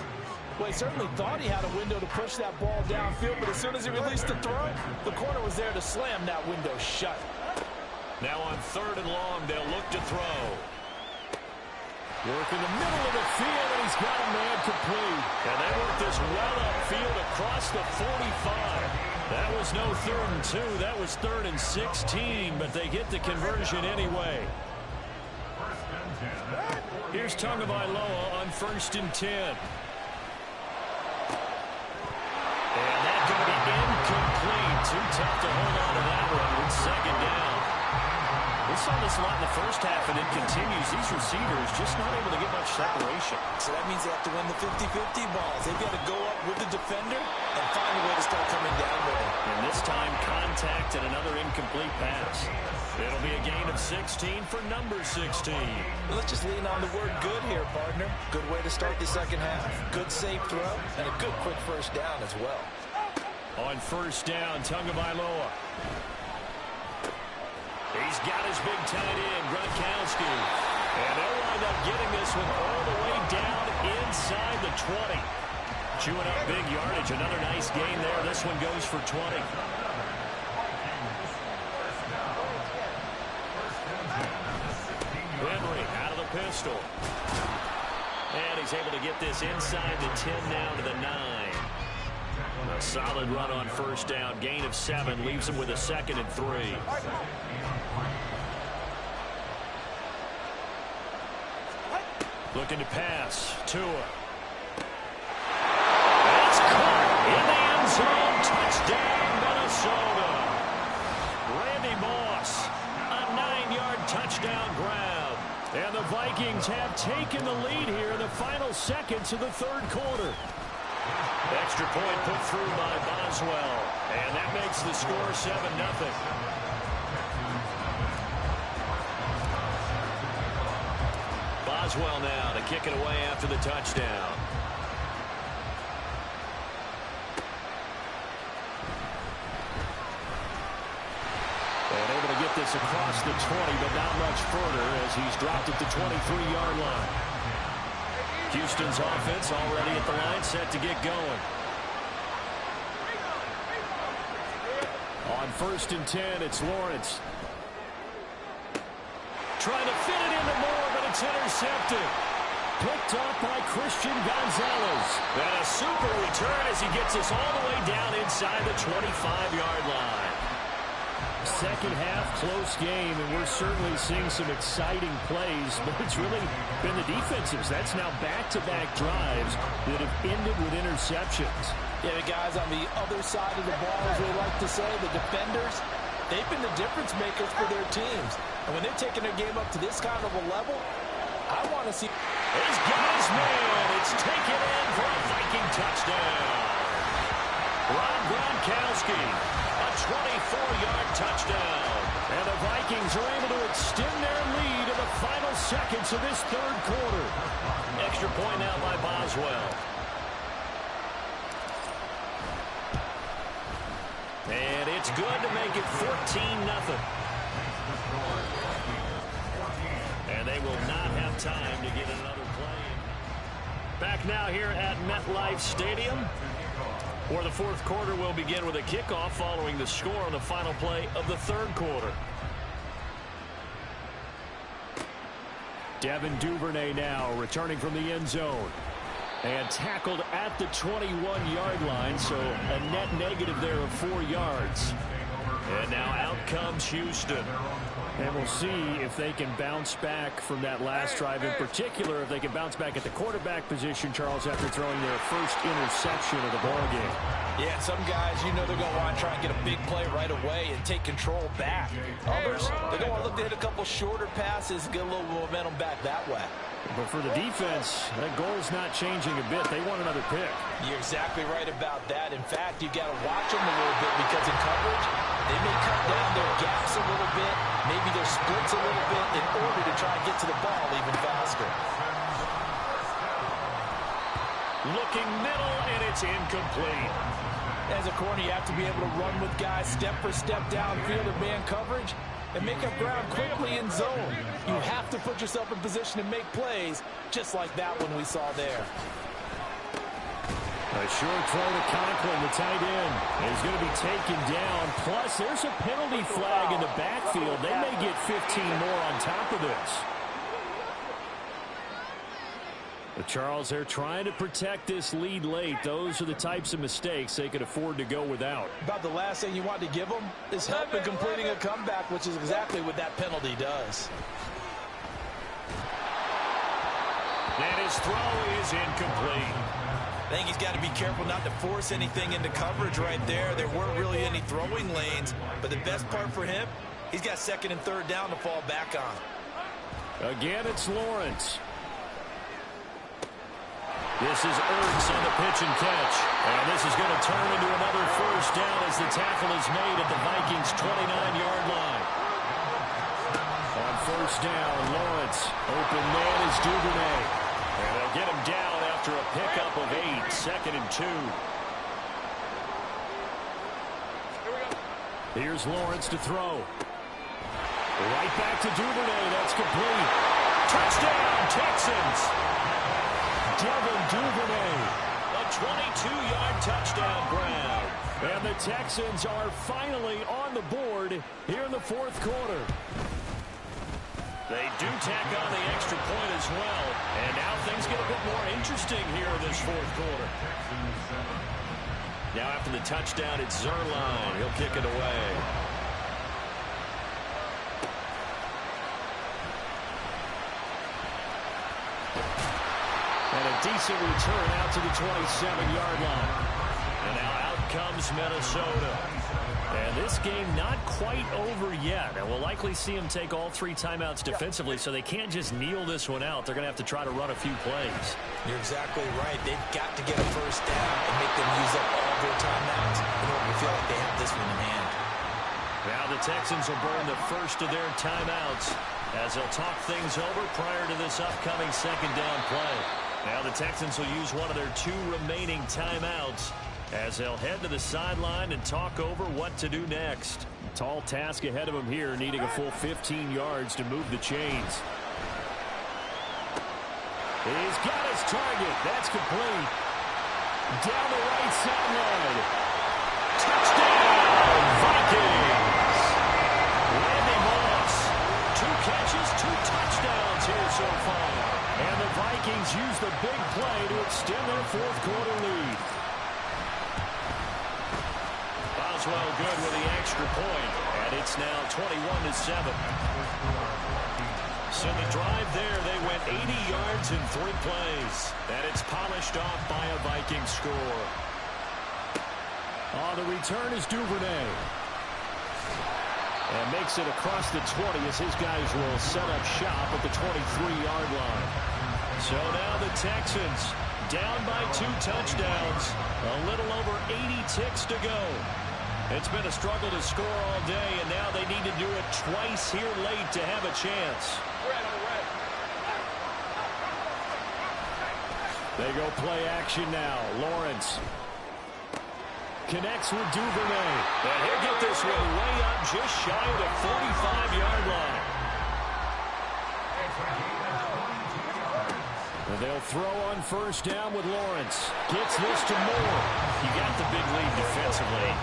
Well, he certainly thought he had a window to push that ball downfield, but as soon as he released the throw, the corner was there to slam that window shut. Now on 3rd and long, they'll look to throw. Work in the middle of the field, and he's got a man complete. And they work this well upfield across the 45. That was no 3rd and 2. That was 3rd and 16, but they get the conversion anyway. Here's Tagovailoa on 1st and 10. And that's going to be incomplete. Too tough to hold on to that one with 2nd down. We saw this a lot in the first half, and it continues. These receivers just not able to get much separation. So that means they have to win the 50-50 balls. They've got to go up with the defender and find a way to start coming down with him. And this time, contact and another incomplete pass. It'll be a gain of 16 for number 16. Let's just lean on the word good here, partner. Good way to start the second half. Good safe throw, and a good quick 1st down as well. On 1st down, Tagovailoa. He's got his big tight end, Gronkowski. And they'll wind up getting this one all the way down inside the 20. Chewing up big yardage. Another nice gain there. This one goes for 20. Henry out of the pistol. And he's able to get this inside the 10 now to the 9. A solid run on 1st down. Gain of 7 leaves him with a 2nd and 3. Looking to pass. Tua. That's caught in the end zone. Touchdown, Minnesota. Randy Moss. A 9-yard touchdown grab. And the Vikings have taken the lead here in the final seconds of the 3rd quarter. Extra point put through by Boswell. And that makes the score 7-0. Boswell now to kick it away after the touchdown. And able to get this across the 20, but not much further as he's dropped at the 23-yard line. Houston's offense already at the line, set to get going. On 1st and 10, it's Lawrence. Trying to fit it into Moore, but it's intercepted. Picked up by Christian Gonzalez. And a super return as he gets us all the way down inside the 25-yard line. Second half, close game, and we're certainly seeing some exciting plays, but it's really been the defensives. That's now back-to-back drives that have ended with interceptions. Yeah, the guys on the other side of the ball, as we like to say, the defenders, they've been the difference makers for their teams. And when they're taking their game up to this kind of a level, I want to see... He's got his man. It's taken in for a Viking touchdown. Rob Gronkowski, a 24-yard touchdown. And the Vikings are able to extend their lead in the final seconds of this third quarter. Extra point now by Boswell. And it's good to make it 14-0. And they will not have time to get another play. Back now here at MetLife Stadium, where the fourth quarter will begin with a kickoff following the score on the final play of the third quarter. Devin Duvernay now returning from the end zone. And tackled at the 21-yard line, so a net negative there of 4 yards. And now out comes Houston. And we'll see if they can bounce back from that last drive, in particular if they can bounce back at the quarterback position, Charles, after throwing their first interception of the ballgame. Yeah, some guys, you know they're going to want to try and get a big play right away and take control back. Others, they're going to look to hit a couple shorter passes and get a little momentum back that way. But for the defense, that goal's not changing a bit. They want another pick. You're exactly right about that. In fact, you got to watch them a little bit because in coverage, they may cut down their gaps a little bit, maybe their splits a little bit in order to try and get to the ball even faster. Looking middle, and it's incomplete. As a corner, you have to be able to run with guys step for step downfield in man coverage and make up ground quickly in zone. You have to put yourself in position to make plays, just like that one we saw there. A short throw to Conklin, the tight end, is going to be taken down. Plus, there's a penalty flag in the backfield. They may get 15 more on top of this. But Charles, they're trying to protect this lead late. Those are the types of mistakes they could afford to go without. About the last thing you want to give them is help in completing a comeback, which is exactly what that penalty does. And his throw is incomplete. I think he's got to be careful not to force anything into coverage right there. There weren't really any throwing lanes, but the best part for him, he's got second and third down to fall back on. Again, it's Lawrence. This is Ertz on the pitch and catch. And this is going to turn into another first down as the tackle is made at the Vikings' 29-yard line. On first down, Lawrence. Open man is Duvernay. And they'll get him down after a pickup of 8, second and 2. Here's Lawrence to throw. Right back to Duvernay. That's complete. Touchdown, Texans. Devin Duvernay. A 22-yard touchdown grab. And the Texans are finally on the board here in the fourth quarter. They do tack on the extra point as well. And now things get a bit more interesting here in this fourth quarter. Now after the touchdown, it's Zerline. He'll kick it away. And a decent return out to the 27-yard line. And now out comes Minnesota. And this game not quite over yet. And we'll likely see them take all 3 timeouts defensively, so they can't just kneel this one out. They're going to have to try to run a few plays. You're exactly right. They've got to get a first down and make them use up all their timeouts in order to feel like they have this one in hand. Now the Texans will burn the first of their timeouts as they'll talk things over prior to this upcoming second down play. Now the Texans will use one of their 2 remaining timeouts as they'll head to the sideline and talk over what to do next. Tall task ahead of them here, needing a full 15 yards to move the chains. He's got his target. That's complete. Down the right sideline. Touchdown, Vikings! Randy Moss, 2 catches, 2 touchdowns here so far. And the Vikings Boswell good with the extra point, and it's now 21-7. So the drive there, they went 80 yards in 3 plays, and it's polished off by a Viking score. On the return is Duvernay. And makes it across the 20 as his guys will set up shop at the 23-yard line. So now the Texans down by 2 touchdowns. A little over 80 ticks to go. It's been a struggle to score all day, and now they need to do it twice here late to have a chance. They go play action now. Lawrence connects with Duvernay. And he'll get this one way up just shy of the 45-yard line. And they'll throw on first down with Lawrence. Gets this to Moore. You got the big lead defensively.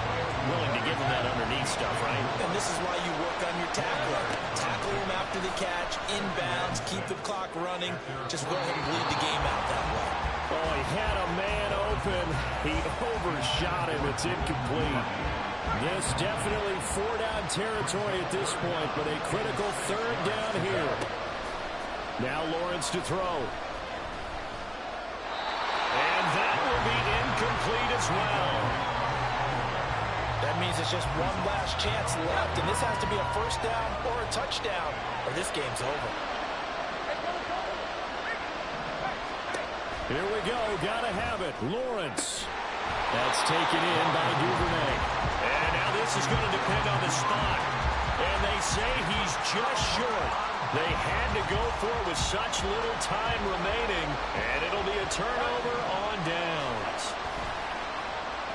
Willing to give him that underneath stuff, right? And this is why you work on your tackler. Tackle him after the catch, inbounds, keep the clock running. Just go ahead and bleed the game out that way. Oh, he had a man open. He overshot him. It's incomplete. This definitely 4-down territory at this point, but a critical 3rd down here. Now Lawrence to throw. And that will be incomplete as well. That means it's just one last chance left, and this has to be a first down or a touchdown, or this game's over. Here we go. Gotta have it. Lawrence. That's taken in by Duvernay. And now this is going to depend on the spot. And they say he's just short. They had to go for it with such little time remaining. And it'll be a turnover on downs.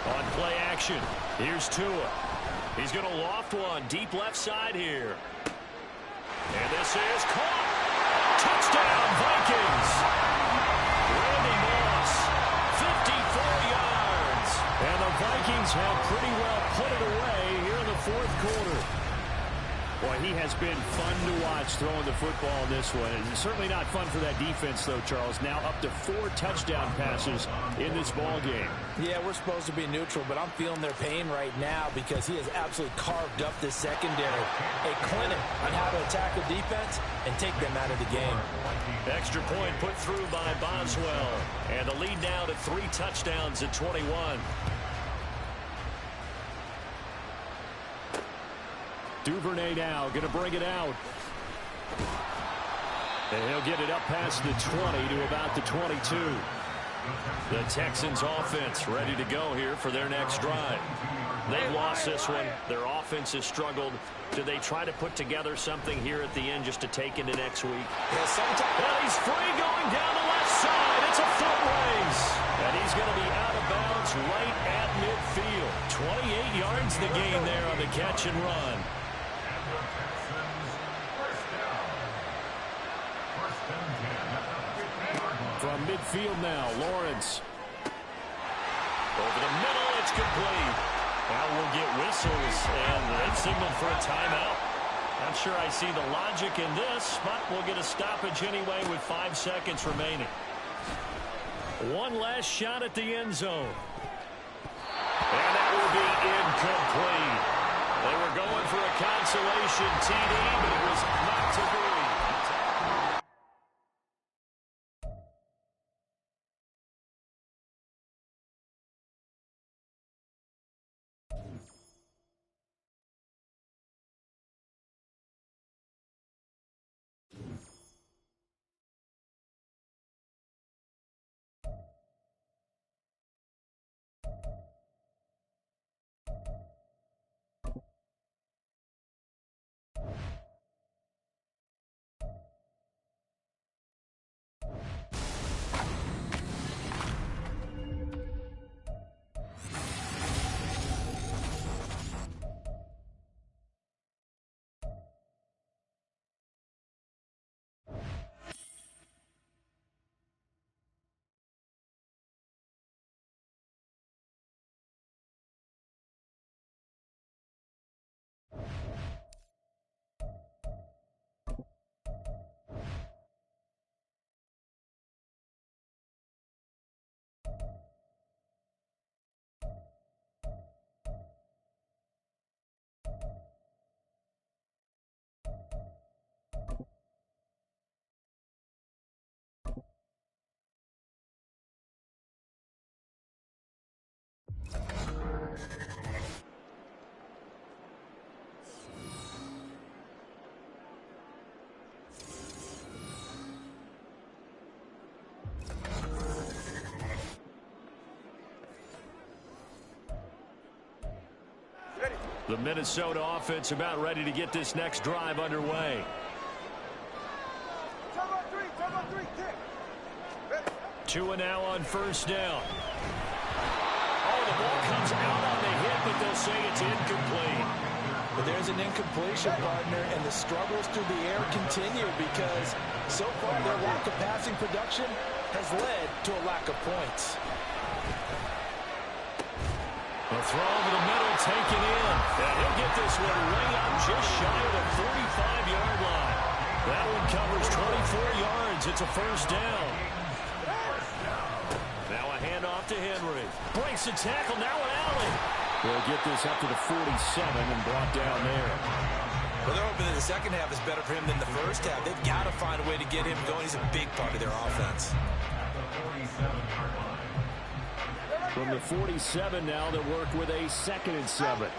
On play action, here's Tua. He's going to loft one deep left side here. And this is caught. Touchdown, Vikings. Randy Moss, 54 yards. And the Vikings have pretty well put it away here in the 4th quarter. Boy, he has been fun to watch throwing the football in this one. It's certainly not fun for that defense, though, Charles. Now up to 4 touchdown passes in this ball game. Yeah, we're supposed to be neutral, but I'm feeling their pain right now because he has absolutely carved up this secondary. A clinic on how to attack the defense and take them out of the game. Extra point put through by Boswell. And the lead now to 3 touchdowns at 21. Duvernay now going to bring it out. And he'll get it up past the 20 to about the 22. The Texans offense ready to go here for their next drive. They've lost this one. Their offense has struggled. Do they try to put together something here at the end just to take into next week? Yeah, he's free going down the left side. It's a foot race. And he's going to be out of bounds right at midfield. 28 yards the gain there on the catch and run. From midfield now, Lawrence. Over the middle, it's complete. Now we'll get whistles, and they've signaled for a timeout. Not sure I see the logic in this, but we'll get a stoppage anyway with 5 seconds remaining. One last shot at the end zone. And that will be incomplete. They were going for a consolation TD, but it was not to be. The Minnesota offense about ready to get this next drive underway. 2 and now on first down. Oh, the ball comes out on the hit, but they'll say it's incomplete. But there's an incompletion, partner, and the struggles through the air continue because so far their lack of passing production has led to a lack of points. A throw over the middle, taken in. And he'll get this one way up just shy of the 45-yard line. That one covers 24 yards. It's a first down. Now a handoff to Henry. Breaks the tackle, now an alley. They'll get this up to the 47 and brought down there. Well, they're hoping that the second half is better for him than the first half. They've got to find a way to get him going. He's a big part of their offense. From the 47 now, they'll work with a 2nd and 7.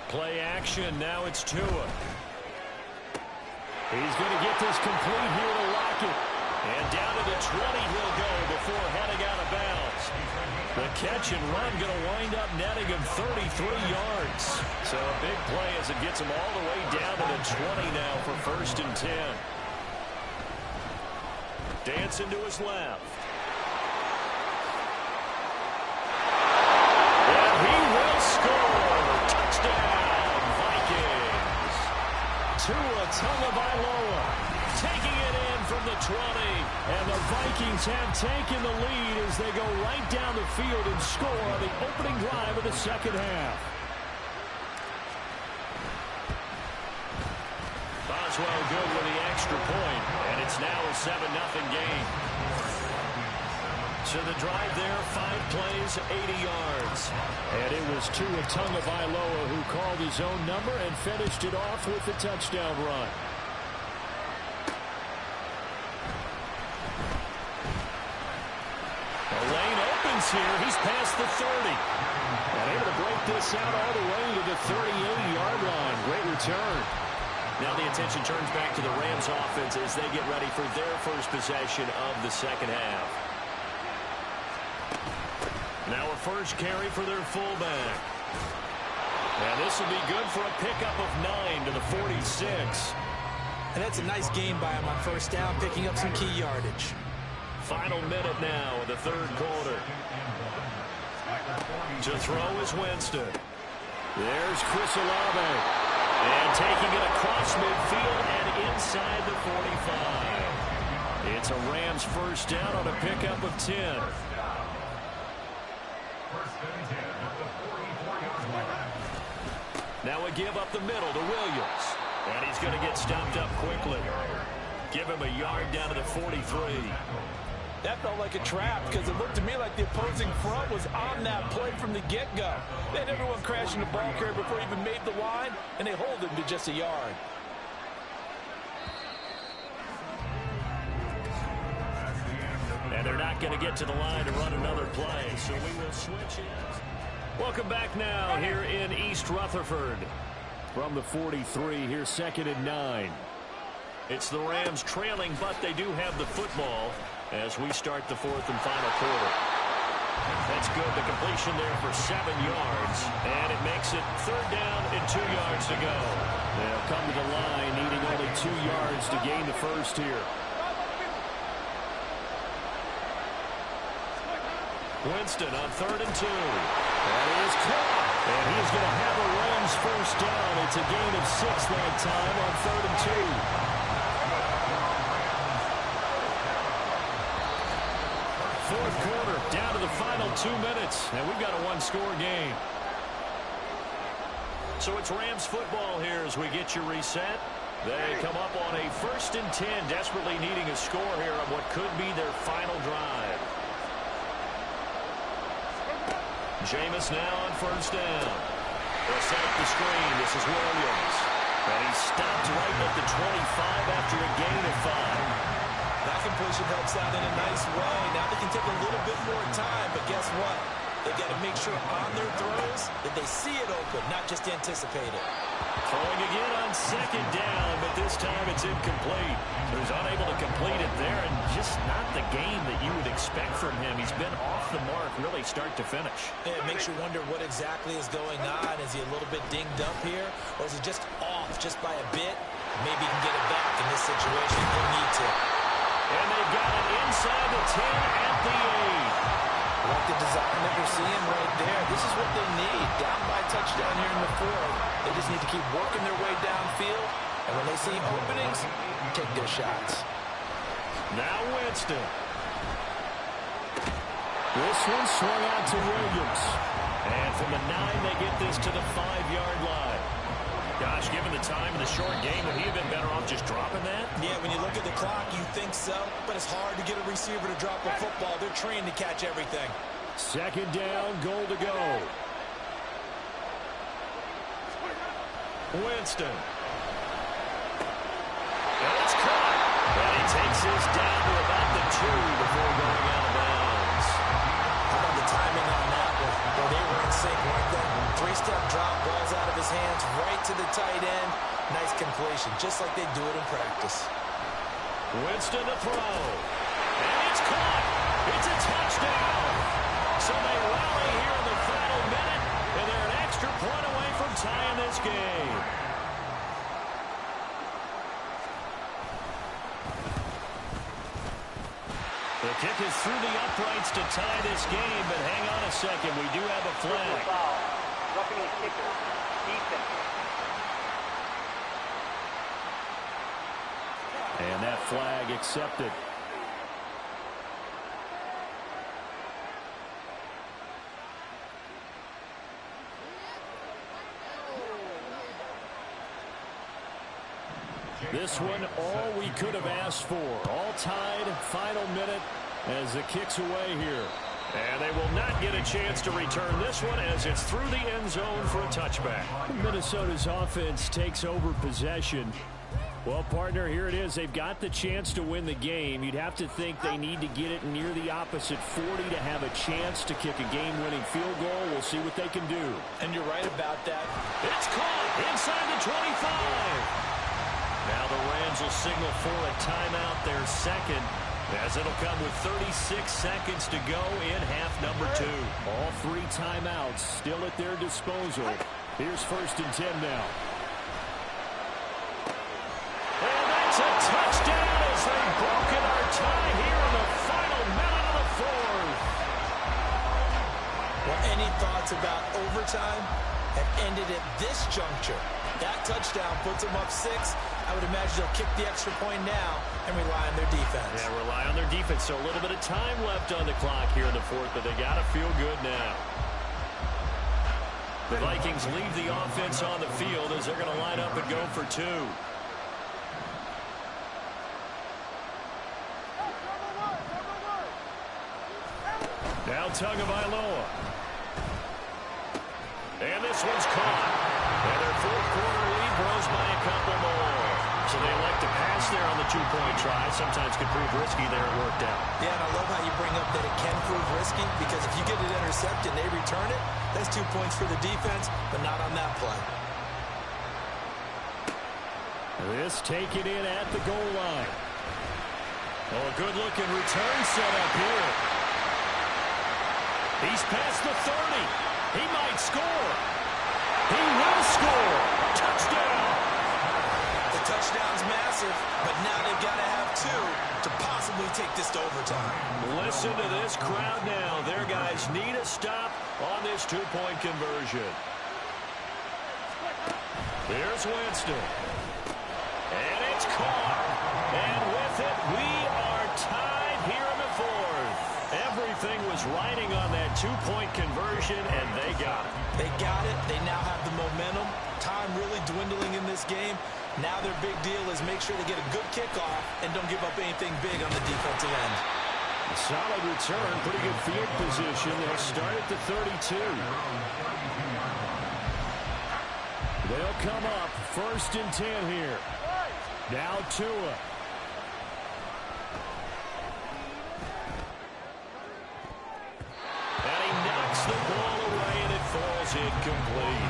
Play action, now it's Tua. He's going to get this complete here to Lockett. And down to the 20 he'll go before heading out of bounds. The catch and run going to wind up netting him 33 yards. So a big play as it gets him all the way down to the 20 now for 1st and 10. Dancing to his left. And he will score. Touchdown, Vikings. Tua Tagovailoa taking it in from the 20. And the Vikings have taken the lead as they go right down the field and score on the opening drive of the second half. Boswell good with the extra point, and it's now a 7-0 game. So the drive there, 5 plays, 80 yards. And it was Tua Tagovailoa who called his own number and finished it off with the touchdown run. The lane opens here. He's past the 30. And able to break this out all the way to the 38-yard line. Great return. Now the attention turns back to the Rams offense as they get ready for their first possession of the second half. Now a first carry for their fullback. And this will be good for a pickup of 9 to the 46. And that's a nice gain by him on first down, picking up some key yardage. Final minute now of the third quarter. To throw is Winston. There's Chris Olave. And taking it across midfield and inside the 45. It's a Rams first down on a pickup of 10. Now a give up the middle to Williams. And he's going to get stopped up quickly. Give him a yard down to the 43. That felt like a trap because it looked to me like the opposing front was on that play from the get-go. They had everyone crashing the ball carrier before he even made the line, and they hold him to just a yard. And they're not going to get to the line to run another play, so we will switch it. Welcome back now here in East Rutherford. From the 43, here's 2nd and 9. It's the Rams trailing, but they do have the football as we start the 4th and final quarter. That's good. The completion there for 7 yards, and it makes it 3rd down and 2 yards to go. They'll come to the line needing only 2 yards to gain the first here. Winston on 3rd and 2. That is caught. And he's going to have a Rams first down. It's a gain of 6 that time on 3rd and 2. Fourth quarter, down to the final 2 minutes, and we've got a one-score game. So it's Rams football here as we get you reset. They come up on a 1st and 10, desperately needing a score here on what could be their final drive. Jameis now on first down. They'll set up the screen. This is Williams. And he's stopped right at the 25 after a gain of 5. That completion helps out in a nice way. Now they can take a little bit more time, but guess what? They've got to make sure on their throws that they see it open, not just anticipate it. Throwing again on second down, but this time it's incomplete. He was unable to complete it there, and just not the game that you would expect from him. He's been off the mark, really start to finish. Yeah, it makes you wonder what exactly is going on. Is he a little bit dinged up here, or is he just off just by a bit? Maybe he can get it back in this situation. He'll need to. And they've got it inside the 10 at the 8. Like the design that we're seeing right there. This is what they need. Down by a touchdown here in the fourth. They just need to keep working their way downfield. And when they see openings, take their shots. Now Winston. This one swung out to Williams. And from the 9, they get this to the 5-yard line. Gosh, given the time in the short game, would he have been better off just dropping that? Yeah, when you look at the clock, you think so. But it's hard to get a receiver to drop a football. They're trained to catch everything. Second down, goal to go. Winston. And it's caught. And he takes this down to about the 2 before going out of bounds. How about the timing on that one? Well, they were in sync, weren't they? 3-step drop, balls out of his hands, right to the tight end. Nice completion, just like they do it in practice. Winston to throw. And it's caught. It's a touchdown. So they rally here in the final minute, and they're an extra point away from tying this game. The kick is through the uprights to tie this game, but hang on a second. We do have a flag. Roughing the kicker. Defense. And that flag accepted. This one, all we could have asked for. All tied, final minute as the kick's away here. And they will not get a chance to return this one as it's through the end zone for a touchback. Minnesota's offense takes over possession. Well, partner, here it is. They've got the chance to win the game. You'd have to think they need to get it near the opposite 40 to have a chance to kick a game-winning field goal. We'll see what they can do. And you're right about that. It's caught inside the 25. Now the Rams will signal for a timeout, their second, as it'll come with 36 seconds to go in half number 2. All 3 timeouts still at their disposal. Here's 1st and 10 now. And that's a touchdown as they've broken our tie here in the final minute of the fourth. Well, any thoughts about overtime have ended at this juncture? That touchdown puts them up 6. I would imagine they'll kick the extra point now and rely on their defense. Yeah, rely on their defense. So a little bit of time left on the clock here in the fourth, but they got to feel good now. The Vikings leave the offense on the field as they're going to line up and go for 2. Now Tagovailoa. And this one's caught. And their fourth quarter lead grows by a couple more. So they elect to pass there on the 2-point try. Sometimes could prove risky there. It worked out. Yeah, and I love how you bring up that it can prove risky, because if you get it intercepted and they return it, that's 2 points for the defense, but not on that play. This taken in at the goal line. Oh, a good-looking return set up here. He's past the 30. He might score. He will score. Touchdown. The touchdown's massive, but now they've got to have 2 to possibly take this to overtime. Listen to this crowd now. Their guys need a stop on this 2-point conversion. Here's Winston. And it's caught. And with it, we are tied here in the fourth. Everything was riding on that 2-point conversion, and they got it. They got it. They now have the momentum. Time really dwindling in this game. Now their big deal is make sure they get a good kickoff and don't give up anything big on the defensive end. A solid return, pretty good field position. They'll start at the 32. They'll come up 1st and 10 here. Now Tua. And he knocks the ball away, and it falls incomplete.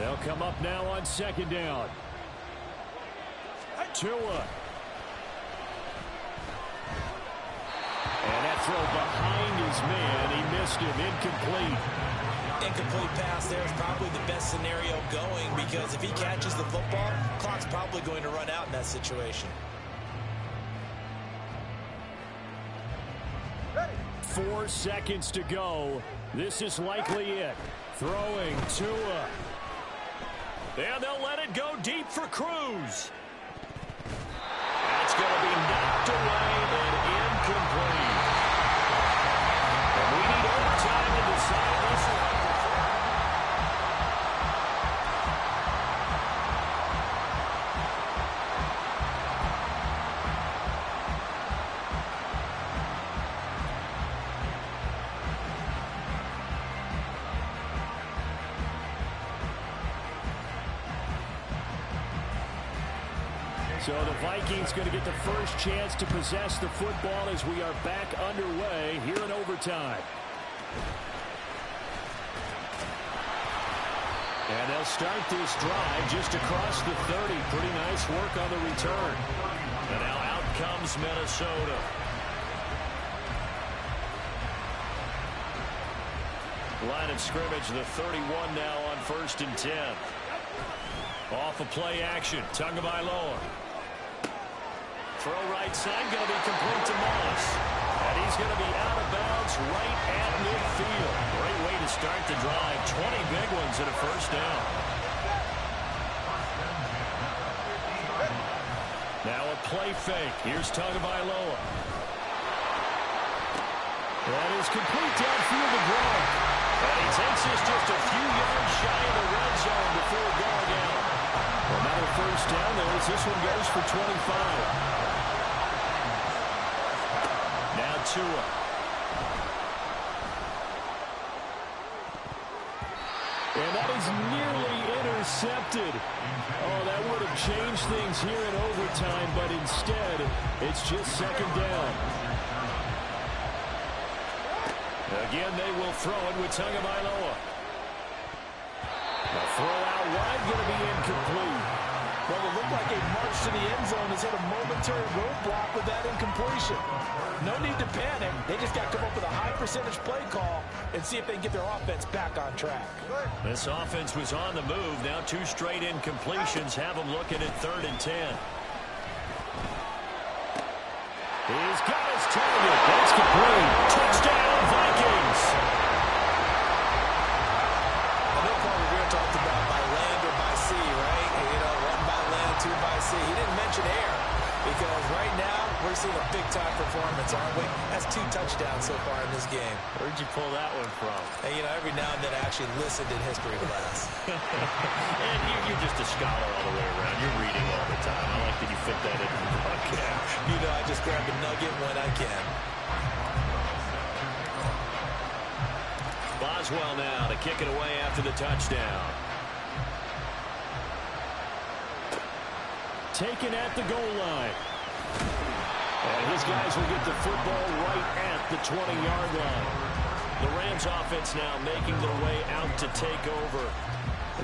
They'll come up now on second down. Tua. And that throw behind his man. He missed him. Incomplete. Incomplete pass there is probably the best scenario going, because if he catches the football, clock's probably going to run out in that situation. 4 seconds to go. This is likely it. Throwing Tua. And they'll let it go deep for Cruz. That's going to be knocked away and incomplete. And we need overtime to decide this one. So the Vikings going to get the first chance to possess the football as we are back underway here in overtime. And they'll start this drive just across the 30. Pretty nice work on the return. And now out comes Minnesota. Line of scrimmage, the 31 now on 1st and 10. Off of play action, Tagovailoa. Throw right side, going to be complete to Moss. And he's going to be out of bounds right at midfield. Great way to start the drive. 20 big ones and a first down. Now a play fake. Here's Tagovailoa. That is complete downfield to Gronk. And he takes this just a few yards shy of the red zone before going out. Another first down there as this one goes for 25. Now Tua. And that is nearly intercepted. Oh, that would have changed things here in overtime, but instead, it's just second down. Again, they will throw it with Tagovailoa. The throw out wide, going to be incomplete. Well, it looked like a march to the end zone has hit a momentary roadblock with that incompletion. No need to panic. They just got to come up with a high percentage play call and see if they can get their offense back on track. This offense was on the move. Now 2 straight incompletions have them looking at 3rd and 10. He's got his target. That's complete. Touchdown, Vikings. I know Paul Revere talked about by land or by sea, right? You know, 1 by land, 2 by sea. He didn't mention air because right now we're seeing a big-time performance, aren't we? That's 2 touchdowns so far in this game. Where'd you pull that one from? Hey, you know, every now and then I actually listened in history class. And you're just a scholar all the way around. You're reading all the time. I like that you fit that into the broadcast. You know, I just grab a nugget when I can. Boswell now to kick it away after the touchdown. Taken at the goal line. And his guys will get the football right at the 20-yard line. The Rams offense now making their way out to take over.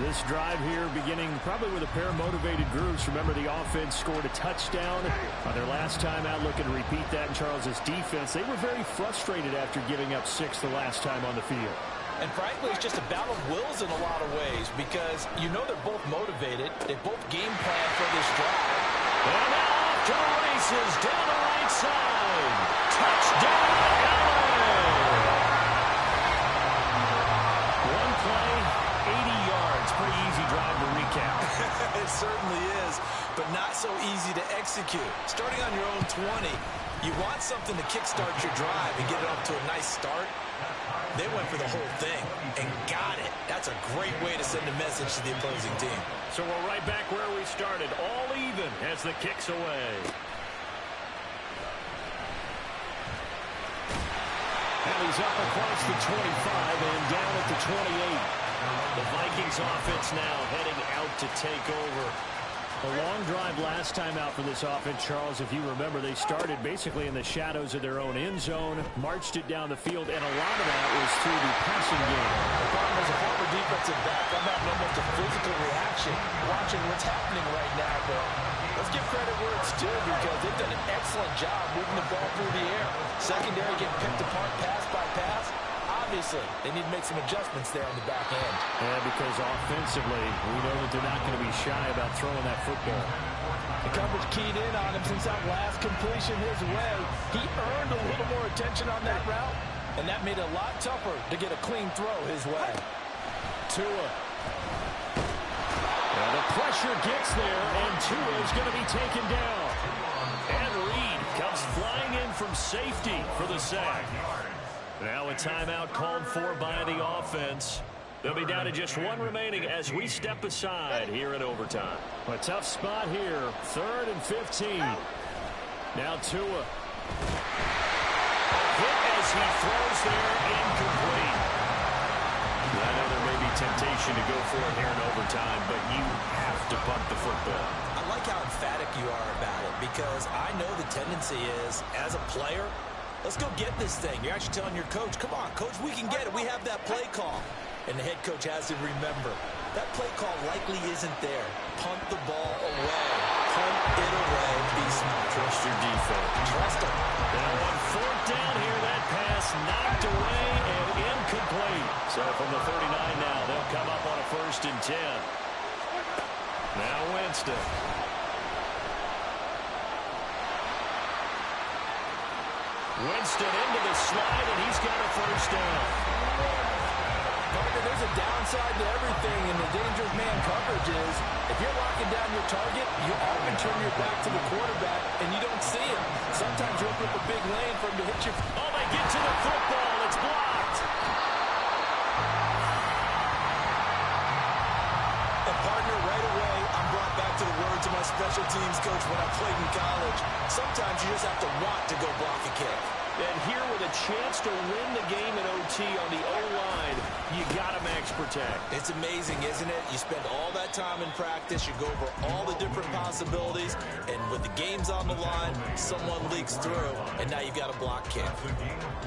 This drive here beginning probably with a pair of motivated groups. Remember, the offense scored a touchdown on their last time out. Looking to repeat that in Charles's defense. They were very frustrated after giving up 6 the last time on the field. And frankly, it's just a battle of wills in a lot of ways because you know they're both motivated. They both game plan for this drive. And now off to the races down the right side. Touchdown, LA! One play, 80 yards. Pretty easy drive to recap. It certainly is, but not so easy to execute. Starting on your own 20, you want something to kickstart your drive and get it off to a nice start. They went for the whole thing and got it. That's a great way to send a message to the opposing team. So we're right back where we started, all even as the kick's away. And he's up across the 25 and down at the 28. The Vikings offense now heading out to take over. A long drive last time out for this offense, Charles. If you remember, they started basically in the shadows of their own end zone, marched it down the field, and a lot of that was through the passing game. As a former defensive back, I'm having almost a physical reaction watching what's happening right now. But let's give credit where it's due because they've done an excellent job moving the ball through the air. Secondary getting picked apart pass by pass. Obviously, they need to make some adjustments there on the back end. Yeah, because offensively, we know that they're not going to be shy about throwing that football. The coverage keyed in on him since that last completion his way. He earned a little more attention on that route, and that made it a lot tougher to get a clean throw his way. Tua. Well, the pressure gets there, and Tua is going to be taken down. And Reed comes flying in from safety for the sack. Now a timeout called for by the offense. They'll be down to just one remaining as we step aside here in overtime. A tough spot here. 3rd and 15. Now Tua. Hit as he throws there, incomplete. I know there may be temptation to go for it here in overtime, but you have to punt the football. I like how emphatic you are about it because I know the tendency is, as a player, let's go get this thing. You're actually telling your coach, come on, coach, we can get it. We have that play call. And the head coach has to remember, that play call likely isn't there. Punt the ball away. Punt it away. Be smart. Trust your defense. Trust them. Now on 4th down here, that pass knocked away and incomplete. So from the 39 now, they'll come up on a 1st and 10. Now Winston. Winston into the slide, and he's got a 1st down. Partner, there's a downside to everything, and the dangerous man coverage is if you're locking down your target, you often turn your back to the quarterback, and you don't see him. Sometimes you open up a big lane for him to hit you. Oh, they get to the football. It's blocked. And partner, right away, I'm brought back to the words of my special teams coach when I played in college. Sometimes you just have to want to go block a kick. And here with a chance to win the game in OT on the O-line, you got to max protect. It's amazing, isn't it? You spend all that time in practice, you go over all the different possibilities, and with the game's on the line, someone leaks through, and now you've got a block kick.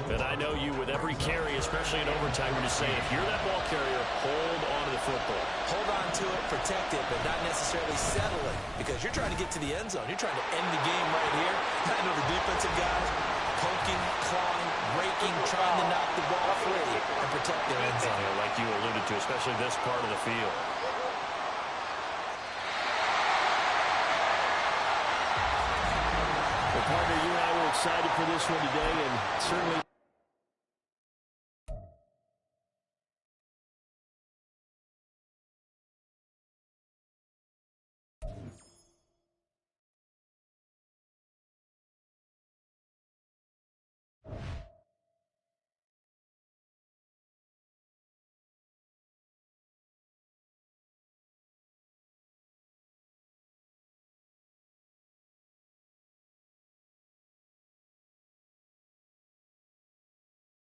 And I know you, with every carry, especially in overtime, you're just saying, if you're that ball carrier, hold on to the football. Hold on to it, protect it, but not necessarily settle it, because you're trying to get to the end zone. You're trying to end the game right here. I know the defensive guys poking, clawing, raking, trying to knock the ball free and protect their end zone. Like you alluded to, especially this part of the field. Well, partner, you and I were excited for this one today, and certainly